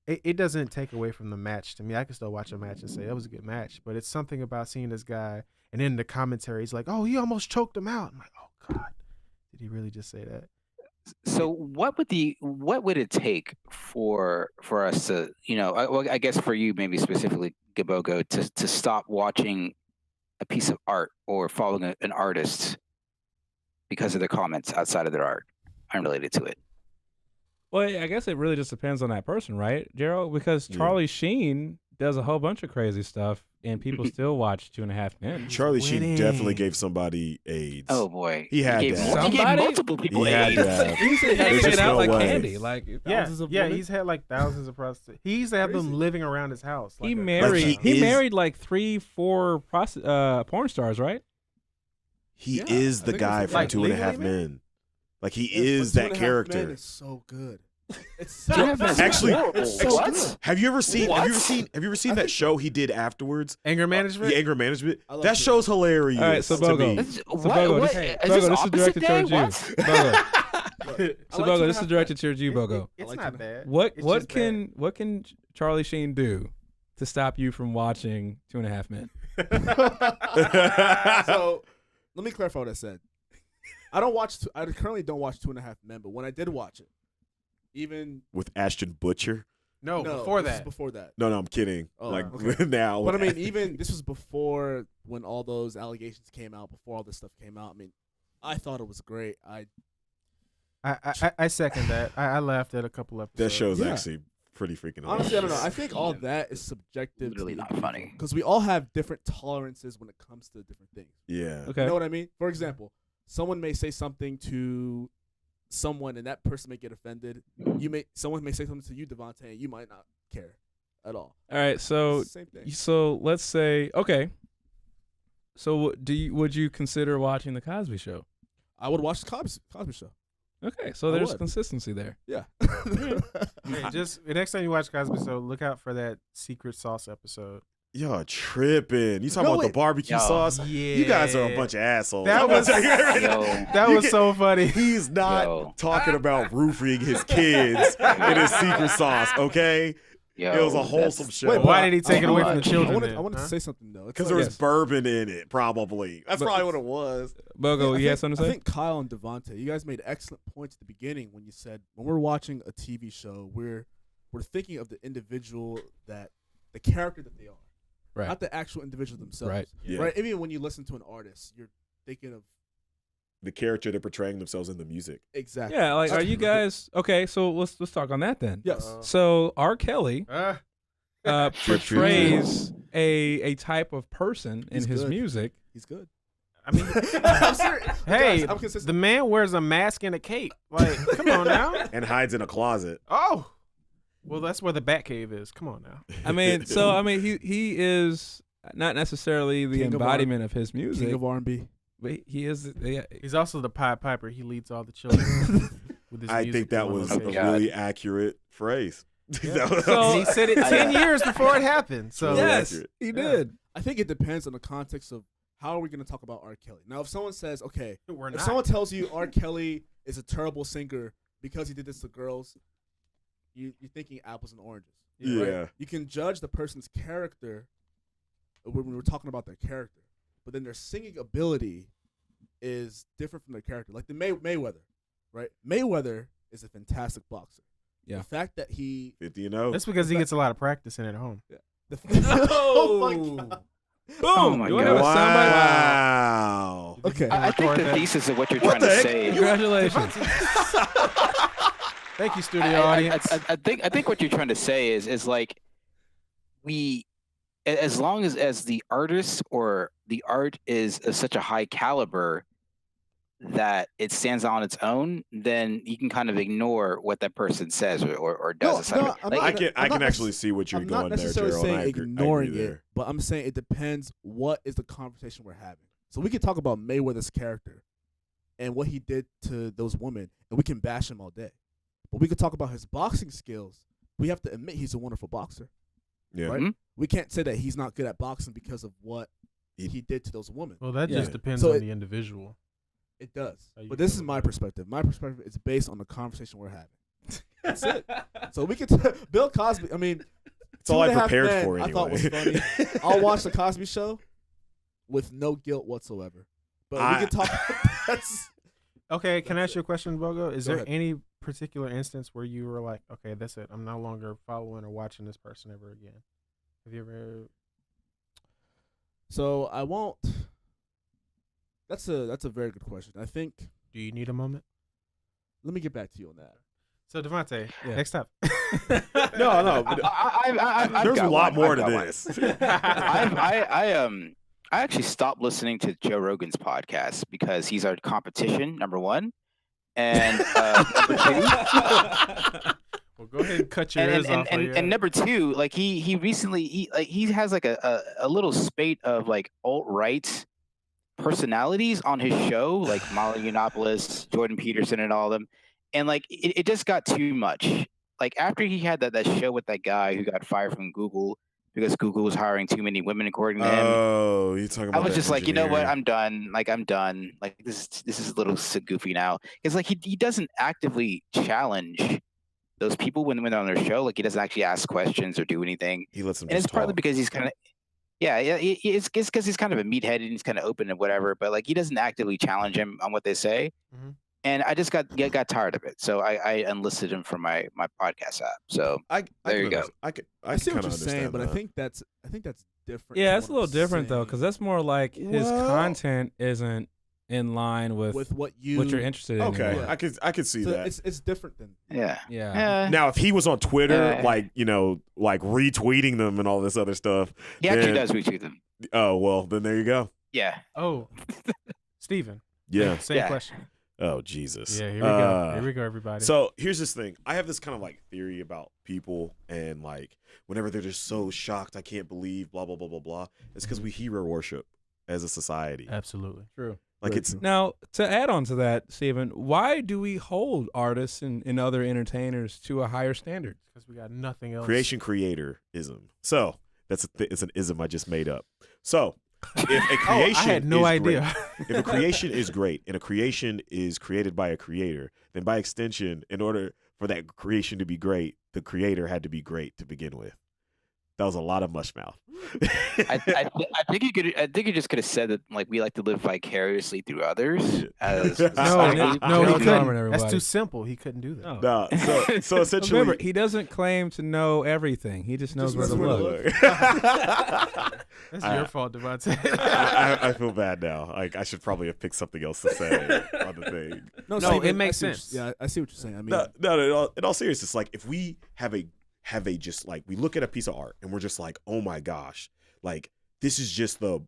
It doesn't take away from the match to me. I can still watch a match and say that was a good match, but it's something about seeing this guy and in the commentary he's like, "Oh, he almost choked him out." I'm like, "Oh God, did he really just say that?" So what would it take for us to, I guess for you maybe specifically, Gabogo, to stop watching a piece of art or following an artist because of their comments outside of their art, unrelated to it? Well, I guess it really just depends on that person, right, Gerald? Because Charlie Sheen does a whole bunch of crazy stuff, and people still watch 2.5 Men. Charlie Sheen definitely gave somebody AIDS. Oh boy, he had gave that. He gave multiple people He had AIDS. that. He said There's he just out no like way. candy, like thousands of women. He's had like thousands of prostitutes. He used to have them living around his house. He married like 3-4 porn stars, right? He is the guy from 2.5 Men. Like he is that character. Men is so good. It's Actually, what? have you ever seen that show he did afterwards? Anger Management? Yeah, Anger Management. That show's hilarious. All right, so Bogo. What? Bogo, this is directed towards you. Bogo. So like Bogo, this is directed towards you, Bogo. It's not bad. What can Charlie Sheen do to stop you from watching 2.5 Men? So let me clarify what I said. I currently don't watch 2.5 Men, but when I did watch it, even with Ashton Kutcher. No, before this that. is before that. No, I'm kidding. Oh, like okay. now. But I mean, even this was before when all those allegations came out. Before all this stuff came out, I mean, I thought it was great. I second that. I laughed at a couple episodes. That show's actually pretty freaking honestly, hilarious. I don't know. I think all that is subjective. Literally not funny. Because we all have different tolerances when it comes to different things. Yeah. Okay. You know what I mean? For example, someone may say something to someone and that person may get offended. Someone may say something to you, Devontae, and you might not care at all. All right, so Same thing. So let's say So would you consider watching the Cosby Show? I would watch the Cosby Show. Okay, so there's consistency there. Yeah. Hey, just the next time you watch Cosby Show, look out for that secret sauce episode. Y'all tripping. You talking about the barbecue sauce? Yeah. You guys are a bunch of assholes. That was so funny. He's not talking about roofing his kids in his secret sauce, okay? It was a wholesome show. Wait, why did he take it away from the children? I wanted to say something, though. Because there was bourbon in it, probably. That's probably what it was. Bogo, you have something to say? I think Kyle and Devontae, you guys made excellent points at the beginning when you said when we're watching a TV show, we're thinking of the individual the character that they are. Right. Not the actual individual themselves. Right. Yeah. Right. Even when you listen to an artist, you're thinking of the character they're portraying themselves in the music. Exactly. Yeah, like are you guys okay, so let's talk on that then. Yes. So R. Kelly portrays a type of person in his music. He's good. I mean, hey, the man wears a mask and a cape. Like, come on now. And hides in a closet. Oh. Well, that's where the Batcave is. Come on now. I mean, he is not necessarily the embodiment of his music. King of R&B. But he is. He's also the Pied Piper. He leads all the children with his I music think that in one was a location. really accurate phrase. Yeah. So he said it 10 years before it happened. So yes, he did. I think it depends on the context of how are we going to talk about R. Kelly. Now, if someone says, okay, We're if not. someone tells you R. Kelly is a terrible singer because he did this to girls, you're thinking apples and oranges. Yeah. Right? You can judge the person's character when we're talking about their character. but then their singing ability is different from their character. Like the Mayweather, right? Mayweather is a fantastic boxer. Yeah. The fact that he 50-0. That's because he gets a lot of practice in at home. Yeah. Oh my God. Boom! Oh my Do I God. have a soundbite? Wow. Okay. I think the thesis of what you're What trying to the heck? say. Congratulations. Thank you, studio audience. I think what you're trying to say is like as long as the artist or the art is of such a high caliber that it stands on its own, then you can kind of ignore what that person says or does. I can actually see what you're I'm going not there, necessarily Gerald. saying I agree ignoring there. it, but I'm saying it depends what is the conversation we're having. So we can talk about Mayweather's character and what he did to those women, and we can bash him all day. But we could talk about his boxing skills. We have to admit he's a wonderful boxer. Yeah. Right? We can't say that he's not good at boxing because of what he did to those women. Well, that just depends So on the individual. It does. How you But this feel is my about it. perspective. My perspective is based on the conversation we're having. That's it. So we could Bill Cosby, I mean, It's all I 2.5 prepared Men for I thought was anyway. funny. I'll watch the Cosby Show with no guilt whatsoever. But we can talk that's Okay, can I ask you a question, Bogo? Is Go there ahead. any particular instance where you were like, okay, that's it. I'm no longer following or watching this person ever again? Have you ever? So I won't. That's a very good question. I think. Do you need a moment? Let me get back to you on that. So Devontae, Yeah. next up. No, but there's a lot more to this. I actually stopped listening to Joe Rogan's podcast because he's our competition, number one, and number two. Well, go ahead and cut your ears off. And number two, like he recently he has like a little spate of like alt-right personalities on his show, like Molly Yiannopoulos, Jordan Peterson, and all of them, and like it just got too much. Like after he had that show with that guy who got fired from Google because Google was hiring too many women according to him. Oh, you're talking about I was that just like, you know what? engineer. I'm done. Like I'm done. Like this is a little goofy now. It's like he doesn't actively challenge those people when they're on their show. Like he doesn't actually ask questions or do anything. He lets them And just it's partly talk. because he's kind of it's because he's kind of a meathead and he's kind of open and whatever. But like he doesn't actively challenge him on what they say. Mm-hmm. And I just got tired of it, so I enlisted him for my podcast app. So there you go. I see what you're saying, but I think that's different. Yeah, from it's a what little I'm different though, saying. because that's more like his content isn't in line with what you're interested in. Okay, anymore. I could see So that. it's different than Yeah. Now, if he was on Twitter, like like retweeting them and all this other stuff, He actually then- does retweet them. Oh well, then there you go. Yeah. Oh, Steven. Yeah. Same question. Oh Jesus. Yeah, here we go. Here we go, everybody. So here's this thing. I have this kind of like theory about people, and like whenever they're just so shocked, I can't believe blah blah blah blah blah. It's because we hero worship as a society. Absolutely true. Like Very it's true. Now, to add on to that, Stephen, why do we hold artists and other entertainers to a higher standard? Because we got nothing else. creator-ism. So it's an ism I just made up. So if a creation I had no is idea. great, if a creation is great and a creation is created by a creator, then by extension, in order for that creation to be great, the creator had to be great to begin with. That was a lot of mush mouth. I think you could. I think you just could have said that like we like to live vicariously through others. As No, society. he Gerald couldn't. Carmen, That's everybody. too simple. He couldn't do that. No. No, so essentially, Remember, he doesn't claim to know everything. He just knows where to look. That's your fault, Devontae. I feel bad now. Like I should probably have picked something else to say on the thing. No, Steven, it makes I see what sense. you- Yeah, I see what you're saying. I mean, No. In all seriousness, like if we have a just like we look at a piece of art and we're just like, oh my gosh, like this is just the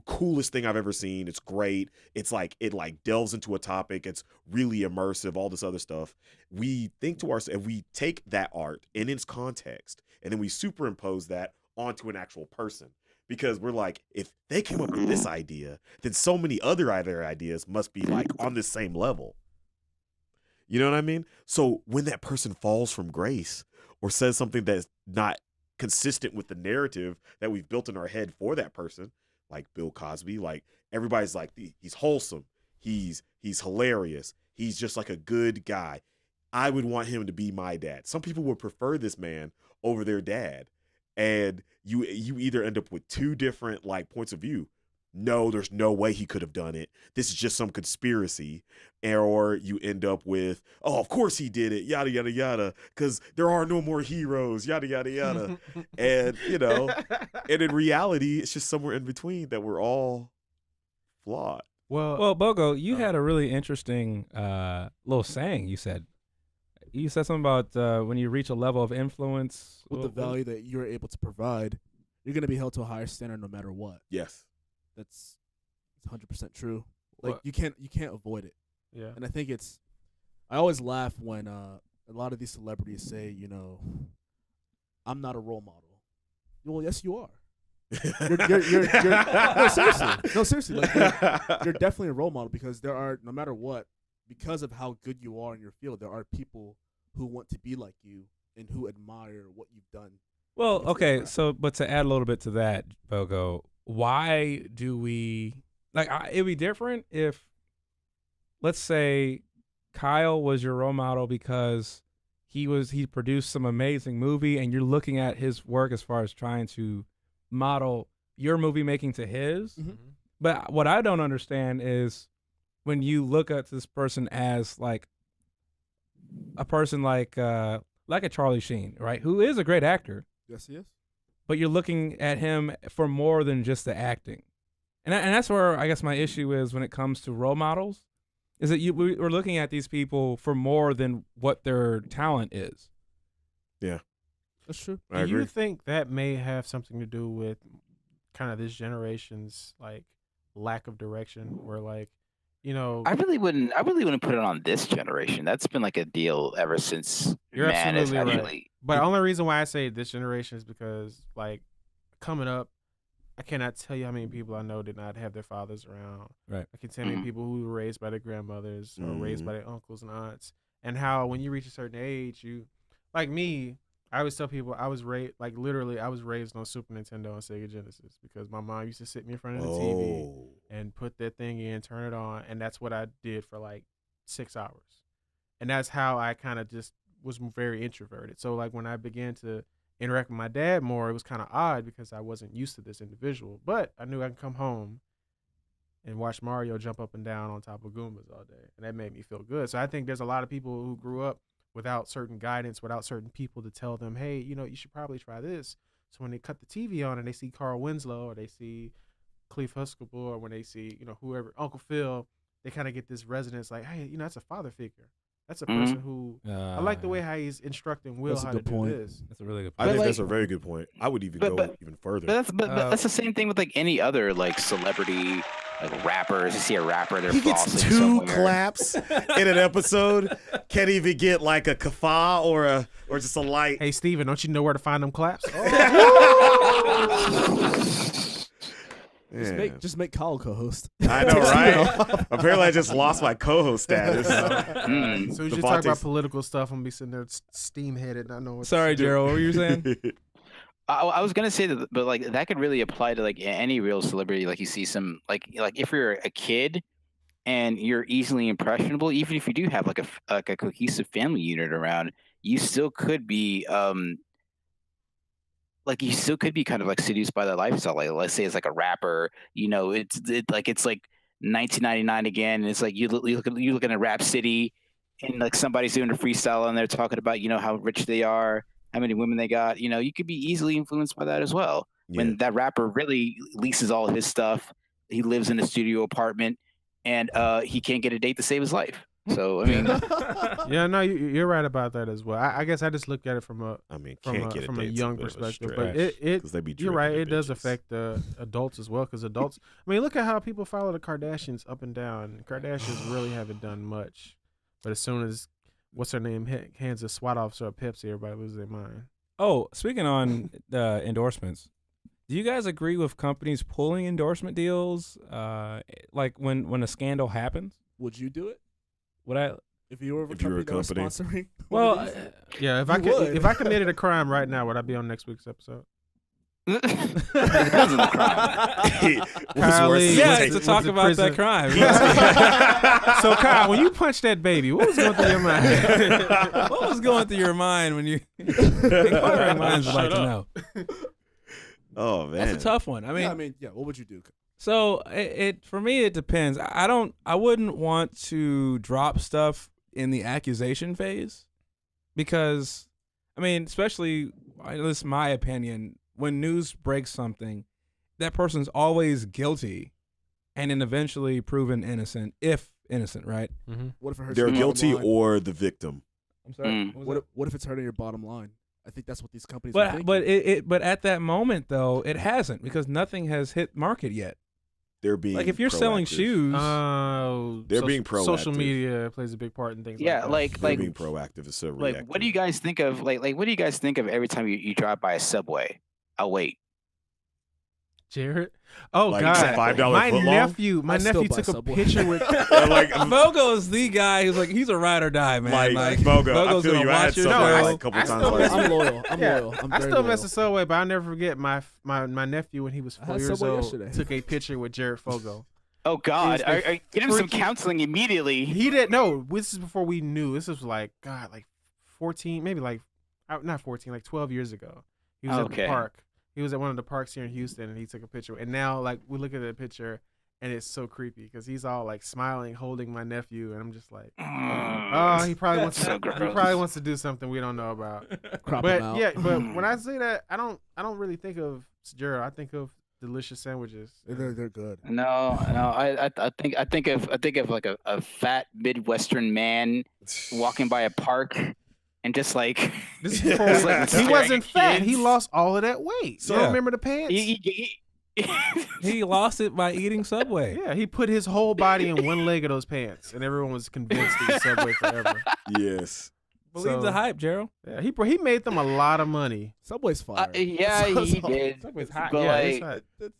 coolest thing I've ever seen. It's great. It's like it like delves into a topic. It's really immersive. All this other stuff. We think to ourselves, we take that art in its context and then we superimpose that onto an actual person. Because we're like, if they came up with this idea, then so many other ideas must be like on the same level. You know what I mean? So when that person falls from grace or says something that's not consistent with the narrative that we've built in our head for that person, like Bill Cosby, like everybody's like, he's wholesome, he's hilarious, he's just like a good guy. I would want him to be my dad. Some people would prefer this man over their dad. And you either end up with two different like points of view. no, there's no way he could have done it. This is just some conspiracy. Or you end up with, oh, of course he did it, yada, yada, yada, because there are no more heroes, yada, yada, yada. And, and in reality, it's just somewhere in between that we're all flawed. Well, Bogo, you had a really interesting little saying you said. You said something about when you reach a level of influence. With the value that you're able to provide, you're going to be held to a higher standard no matter what. Yes. That's 100% true. Like, you can't avoid it. Yeah. And I think I always laugh when a lot of these celebrities say, I'm not a role model. Well, yes, you are. No, seriously. Like, you're definitely a role model because there are, no matter what, because of how good you are in your field, there are people who want to be like you and who admire what you've done. Well, okay, but to add a little bit to that, Bogo, why do we it'd be different if, let's say, Kyle was your role model because he produced some amazing movie and you're looking at his work as far as trying to model your movie making to his. Mm-hmm. But what I don't understand is when you look at this person as like a person like a Charlie Sheen, right? Who is a great actor. Yes, he is. But you're looking at him for more than just the acting. And that's where I guess my issue is when it comes to role models, is that we're looking at these people for more than what their talent is. Yeah. That's true. Do you think that may have something to do with kind of this generation's like lack of direction, where like, I really wouldn't put it on this generation. That's been like a deal ever since you're man absolutely has right. But the only reason why I say this generation is because like coming up, I cannot tell you how many people I know did not have their fathers around. Right. I can tell you people who were raised by their grandmothers or raised by their uncles and aunts, and how when you reach a certain age, you, like me, I always tell people I was raised, like literally, I was raised on Super Nintendo and Sega Genesis because my mom used to sit me in front of the TV and put that thing in, turn it on, and that's what I did for like 6 hours. And that's how I kind of just was very introverted. So like when I began to interact with my dad more, it was kind of odd because I wasn't used to this individual. But I knew I could come home and watch Mario jump up and down on top of Goombas all day, and that made me feel good. So I think there's a lot of people who grew up without certain guidance, without certain people to tell them, hey, you should probably try this. So when they cut the TV on and they see Carl Winslow or they see Cleve Huxtable or when they see, whoever, Uncle Phil, they kind of get this resonance like, hey, that's a father figure. That's a person who I like the way how he's instructing Will how to do this. That's a really good point. I think that's a very good point. I would even go even further. But that's the same thing with like any other like celebrity, like rappers. You see a rapper, they're he gets 2 claps in an episode. Can't even get like a kafah or just a light. Hey Steven, don't you know where to find them claps? Just make Kyle co-host. I know, right? Apparently, I just lost my co-host status. So you just talk about political stuff and be sitting there steam-headed, not knowing what Sorry, Gerald, what were you saying? I was gonna say that, but like that could really apply to like any real celebrity. Like you see some like if you're a kid and you're easily impressionable, even if you do have like a cohesive family unit around, you still could be kind of like seduced by that lifestyle. Like let's say it's like a rapper, it's like 1999 again, and it's like you look at a Rap City, and like somebody's doing a freestyle and they're talking about how rich they are, how many women they got. You could be easily influenced by that as well. Yeah. When that rapper really leases all his stuff, he lives in a studio apartment, and he can't get a date to save his life. So I mean, yeah, no, you're right about that as well. I guess I just look at it from a young perspective, but you're right. It does affect the adults as well, because adults. I mean, look at how people follow the Kardashians up and down. Kardashians really haven't done much, but as soon as what's her name hands a SWAT officer a Pepsi, everybody loses their mind. Oh, speaking on endorsements, do you guys agree with companies pulling endorsement deals? Like when a scandal happens, would you do it? Would I? If you were a company that was sponsoring? Well, yeah. If I committed a crime right now, would I be on next week's episode? Because of the crime. To talk about that crime. So, Kyle, when you punched that baby, what was going through your mind? What was going through your mind when you? Inquiring minds would like to know. Oh man, that's a tough one. I mean, what would you do? So it for me it depends. I wouldn't want to drop stuff in the accusation phase because I mean, especially this is my opinion, when news breaks something, that person's always guilty and then eventually proven innocent, if innocent, right? Mm-hmm. What if it hurts They're your guilty bottom line? or the victim. I'm sorry. What if it's hurting your bottom line? I think that's what these companies are thinking. But at that moment though, it hasn't because nothing has hit market yet. They're being like if you're selling shoes, they're being proactive. Social media plays a big part in things. Yeah, like that. They're being proactive is so reactive. What do you guys think of what do you guys think of every time you drive by a Subway? I'll wait. Jared. Oh like God! $5 My footlong? my nephew took a picture with. like Bogo is the guy who's like he's a ride or die man. Like Bogo, I feel you. I had Subway a couple times. I'm loyal. I'm loyal. I still mess with Subway, but I'll never forget my nephew when he was 4 years old yesterday. took a picture with Jared Fogo. Oh God! Get him some counseling immediately. He didn't know. This is before we knew. This was like 14, maybe not 14, like 12 years ago. He was at the park. He was at one of the parks here in Houston, and he took a picture. And now, like, we look at the picture, and it's so creepy because he's all like smiling, holding my nephew, and I'm just like, oh, he probably wants to. He probably wants to do something we don't know about. But yeah, but when I say that, I don't really think of Gerald. I think of delicious sandwiches. They're good. No. I think of like a fat Midwestern man walking by a park. And just like, this is he wasn't fat. He lost all of that weight. So remember the pants? He lost it by eating Subway. Yeah, he put his whole body in one leg of those pants, and everyone was convinced it was Subway forever. Yes. Believe the hype, Gerald. Yeah, he made them a lot of money. Subway's fire. Yeah, he did. Subway's hot. But Yeah, like,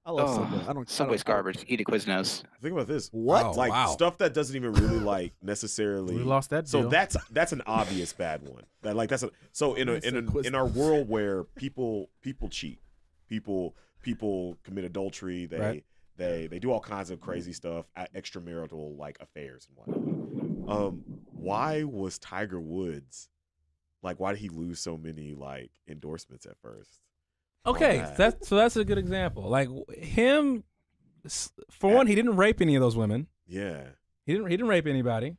I love Subway. I don't. Subway's garbage. Eat a Quiznos. Think about this. What? Stuff that doesn't even really like necessarily. We lost that So deal. that's an obvious bad one. In our world where people cheat, people commit adultery. They do all kinds of crazy stuff, extramarital like affairs and whatnot. Why was Tiger Woods why did he lose so many like endorsements at first? Okay, that's a good example. Like him, for one, he didn't rape any of those women. Yeah, he didn't rape anybody.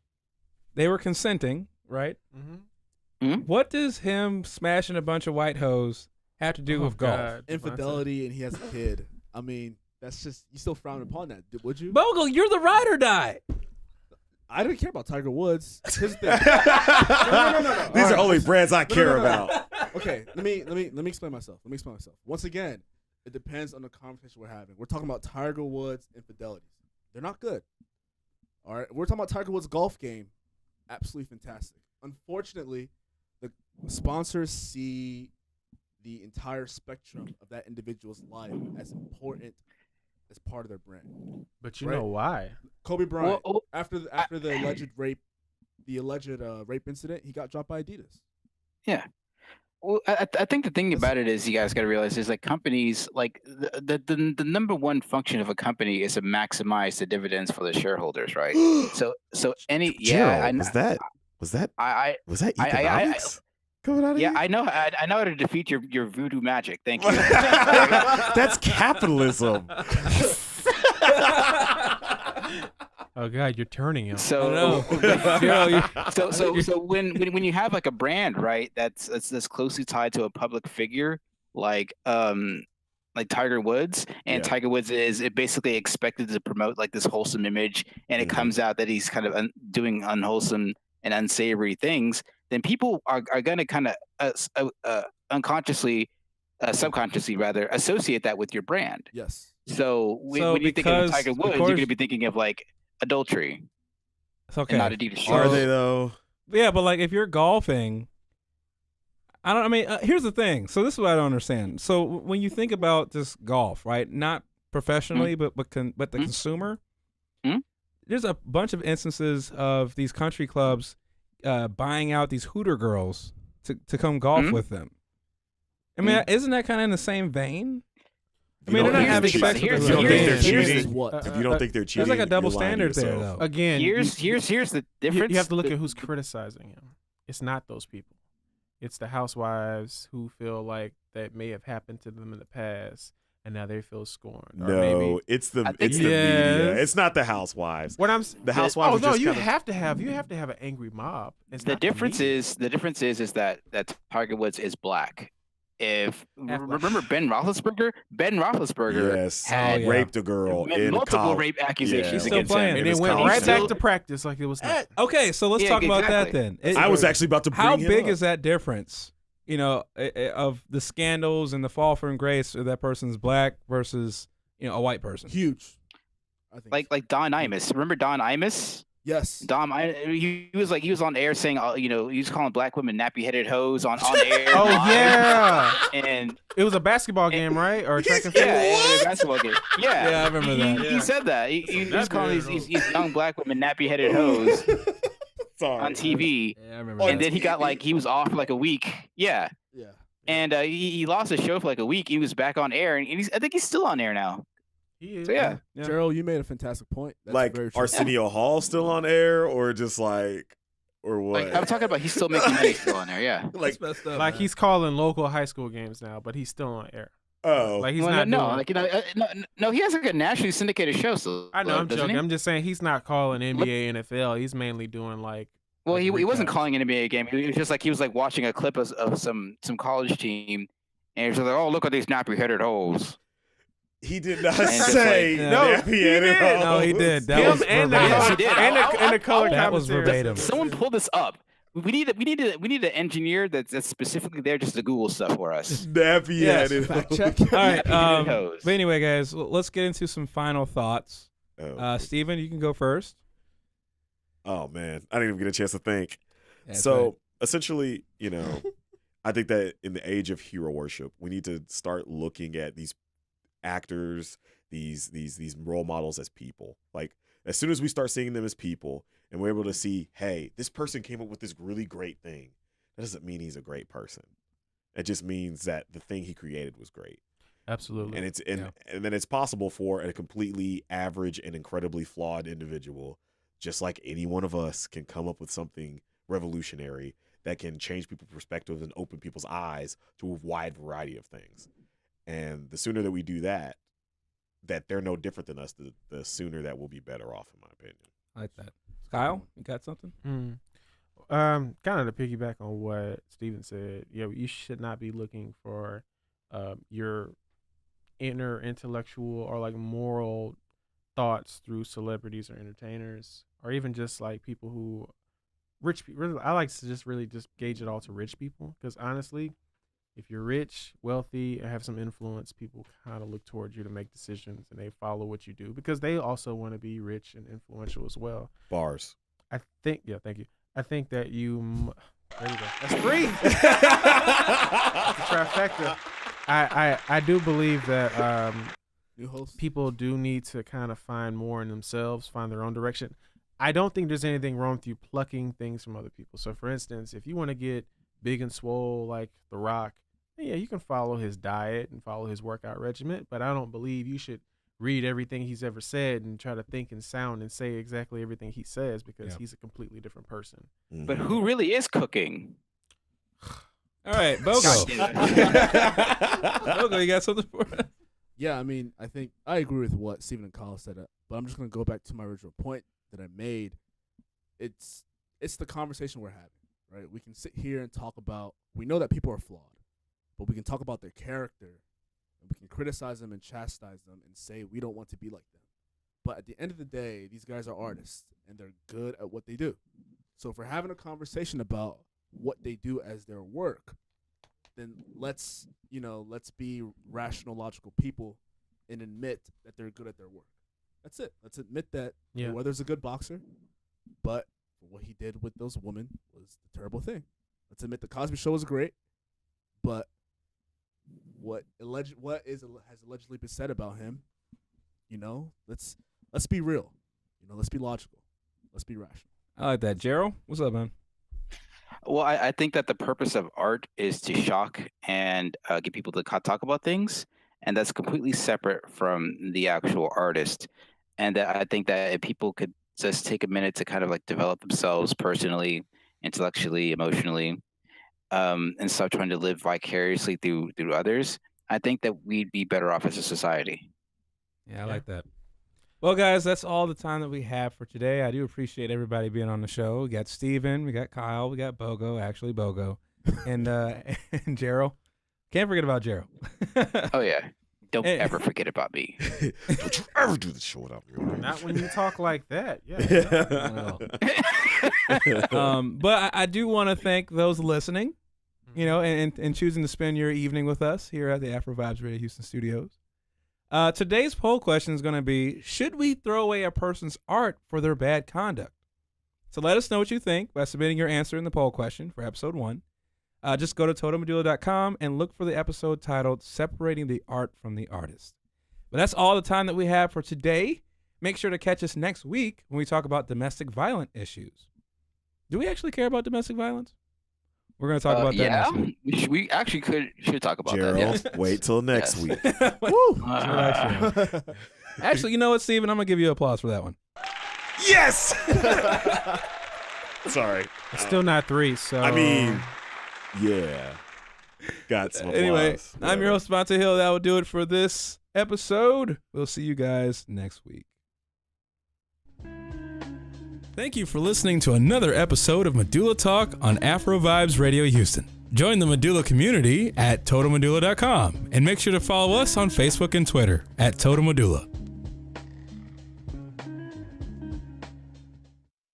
They were consenting, right? Mm-hmm. Mm-hmm. What does him smashing a bunch of white hoes have to do with golf? Infidelity, and he has a kid. I mean, that's just you still frown upon that, would you? Bogle, you're the ride or die. I didn't care about Tiger Woods. Here's the thing. No. These are only brands I care about. Okay, let me explain myself. Once again, it depends on the conversation we're having. We're talking about Tiger Woods infidelities. They're not good. All right, we're talking about Tiger Woods' golf game. Absolutely fantastic. Unfortunately, the sponsors see the entire spectrum of that individual's life as important as part of their brand. But you know why? Kobe Bryant, after the alleged rape incident, he got dropped by Adidas. Yeah. Well, I think the thing about it is you guys got to realize is like companies like the number one function of a company is to maximize the dividends for the shareholders, right? so any Gerald, was that economics? I know how to defeat your voodoo magic. Thank you. That's capitalism. Oh God, you're turning him. So when you have like a brand, right, that's closely tied to a public figure like Tiger Woods, and Tiger Woods is basically expected to promote like this wholesome image, and it comes out that he's kind of doing unwholesome and unsavory things, then people are going to kind of unconsciously, subconsciously rather, associate that with your brand. Yes. So when you think of Tiger Woods, you're going to be thinking of like adultery. It's okay. And not Adidas shoes. Are they though? Yeah, but like if you're golfing, here's the thing. So this is what I don't understand. So when you think about this golf, right? Not professionally, but the consumer. There's a bunch of instances of these country clubs buying out these hooter girls to come golf with them. I mean, isn't that kind of in the same vein? I mean, they're not having sex with If you don't think they're cheating, If you don't think they're cheating, there's like a double you're lying to standard there, yourself. though. Again, here's the difference. You have to look at who's criticizing him. It's not those people. It's the housewives who feel like that may have happened to them in the past, and now they feel scorned. Or No, maybe, it's the media. It's not the housewives. What I'm the housewives. Oh no, just you kinda... have to have an angry mob. It's The not difference media. is that Tiger Woods is black. If remember Ben Roethlisberger, Yes, had raped a girl in multiple college. rape accusations Still against playing. him, and then went right back to practice like it was nothing. Okay, so let's talk about that then. I was actually about to bring how him big up. is that difference? You know, of the scandals and the fall from grace of that person's black versus a white person. Huge. I think like Don Imus. Remember Don Imus? Yes. He was on air saying, he was calling black women nappy-headed hoes on air. Oh yeah, and it was a basketball game, right? Or a track and field? yeah, it was a basketball game. Yeah, Yeah, I remember that. He said that. He was calling these young black women nappy-headed hoes on TV. Yeah, I remember And that. then he was off for like a week. Yeah. Yeah. And he lost his show for like a week. He was back on air, and I think he's still on air now. He is. So yeah. Gerald, you made a fantastic point. That's Like very true. Arsenio Hall still on air, or just or what? Like I'm talking about, he's still making money still on there. Yeah. Like, messed up, Like man. he's calling local high school games now, but he's still on air. oh, Like he's Well, not no, doing. like no, he has like a nationally syndicated show. So I know, I'm doesn't joking. he? I'm just saying he's not calling NBA, NFL. He's mainly doing like. Well, he wasn't recaps. calling an NBA game. He was like watching a clip of some college team, and he was like, "Oh, look at these nappy-headed hoes." he did not And just say like- No, nappy he headed did. No, he did. That Him was and the verbatim. Yes, he did. and the color That was commentary. verbatim. Someone pull this up. We need an engineer that's specifically there just to Google stuff for us. nappy Yes, headed. Fact check. All right. Nappy-headed hoes. But anyway, guys, let's get into some final thoughts. Oh, Steven, you can go first. oh man, I didn't even get a chance to think. That's So right. essentially, I think that in the age of hero worship, we need to start looking at these actors, these role models as people. Like as soon as we start seeing them as people, and we're able to see, hey, this person came up with this really great thing. That doesn't mean he's a great person. It just means that the thing he created was great. Absolutely. And and then it's possible for a completely average and incredibly flawed individual, just like any one of us, can come up with something revolutionary that can change people's perspectives and open people's eyes to a wide variety of things. And the sooner that we do that they're no different than us, the sooner that we'll be better off, in my opinion. I like that. Kyle, you got something? Kind of to piggyback on what Steven said, you should not be looking for your inner intellectual or like moral thoughts through celebrities or entertainers, or even just like people who rich people. I like to just really just gauge it all to rich people, because honestly, if you're rich, wealthy, and have some influence, people kind of look towards you to make decisions, and they follow what you do because they also want to be rich and influential as well. Bars. I think, thank you. I think that there you go. That's free. Trifecta. I do believe that New host. people do need to kind of find more in themselves, find their own direction. I don't think there's anything wrong with you plucking things from other people. So, for instance, if you want to get big and swole like The Rock, yeah, you can follow his diet and follow his workout regimen, but I don't believe you should read everything he's ever said and try to think and sound and say exactly everything he says, because he's a completely different person. But who really is cooking? All right, Bogo. Bogo, you got something for us? Yeah, I mean, I think I agree with what Stephen and Kyle said, but I'm just going to go back to my original point that I made. It's the conversation we're having, right? We can sit here and talk about, we know that people are flawed, but we can talk about their character, and we can criticize them and chastise them and say we don't want to be like them. But at the end of the day, these guys are artists, and they're good at what they do. So if we're having a conversation about what they do as their work, then let's be rational, logical people and admit that they're good at their work. That's it. Let's admit that Mayweather's a good boxer, but what he did with those women was a terrible thing. Let's admit the Cosby Show was great, but what has allegedly been said about him, let's be real. Let's be logical. Let's be rational. I like that. Gerald, what's up, man? Well, I think that the purpose of art is to shock and get people to talk about things, and that's completely separate from the actual artist. And I think that if people could just take a minute to kind of like develop themselves personally, intellectually, emotionally, and stop trying to live vicariously through others, I think that we'd be better off as a society. Yeah, I like that. Well, guys, that's all the time that we have for today. I do appreciate everybody being on the show. We got Steven, we got Kyle, we got Bogo, and and Gerald. Can't forget about Gerald. Oh, yeah. Don't ever forget about me. Don't you ever do the show without me. Not when you talk like that. Yeah. But I do want to thank those listening, and choosing to spend your evening with us here at the Afro Vibes Radio Houston Studios. Today's poll question is going to be, should we throw away a person's art for their bad conduct? So let us know what you think by submitting your answer in the poll question for episode 1. Just go to totalmedulla.com and look for the episode titled Separating the Art from the Artist. But that's all the time that we have for today. Make sure to catch us next week when we talk about domestic violence issues. Do we actually care about domestic violence? We're going to talk about that next week. We actually should talk about Gerald, that. Yes. wait till next week. Woo! Actually, you know what, Steven? I'm going to give you applause for that one. Yes! Sorry. It's still not 3, so. I mean, yeah. Got some applause. Anyway, I'm your host, Monte Hill. That will do it for this episode. We'll see you guys next week. Thank you for listening to another episode of Medulla Talk on Afro Vibes Radio Houston. Join the Medulla community at totalmedulla.com and make sure to follow us on Facebook and Twitter at Total Medulla.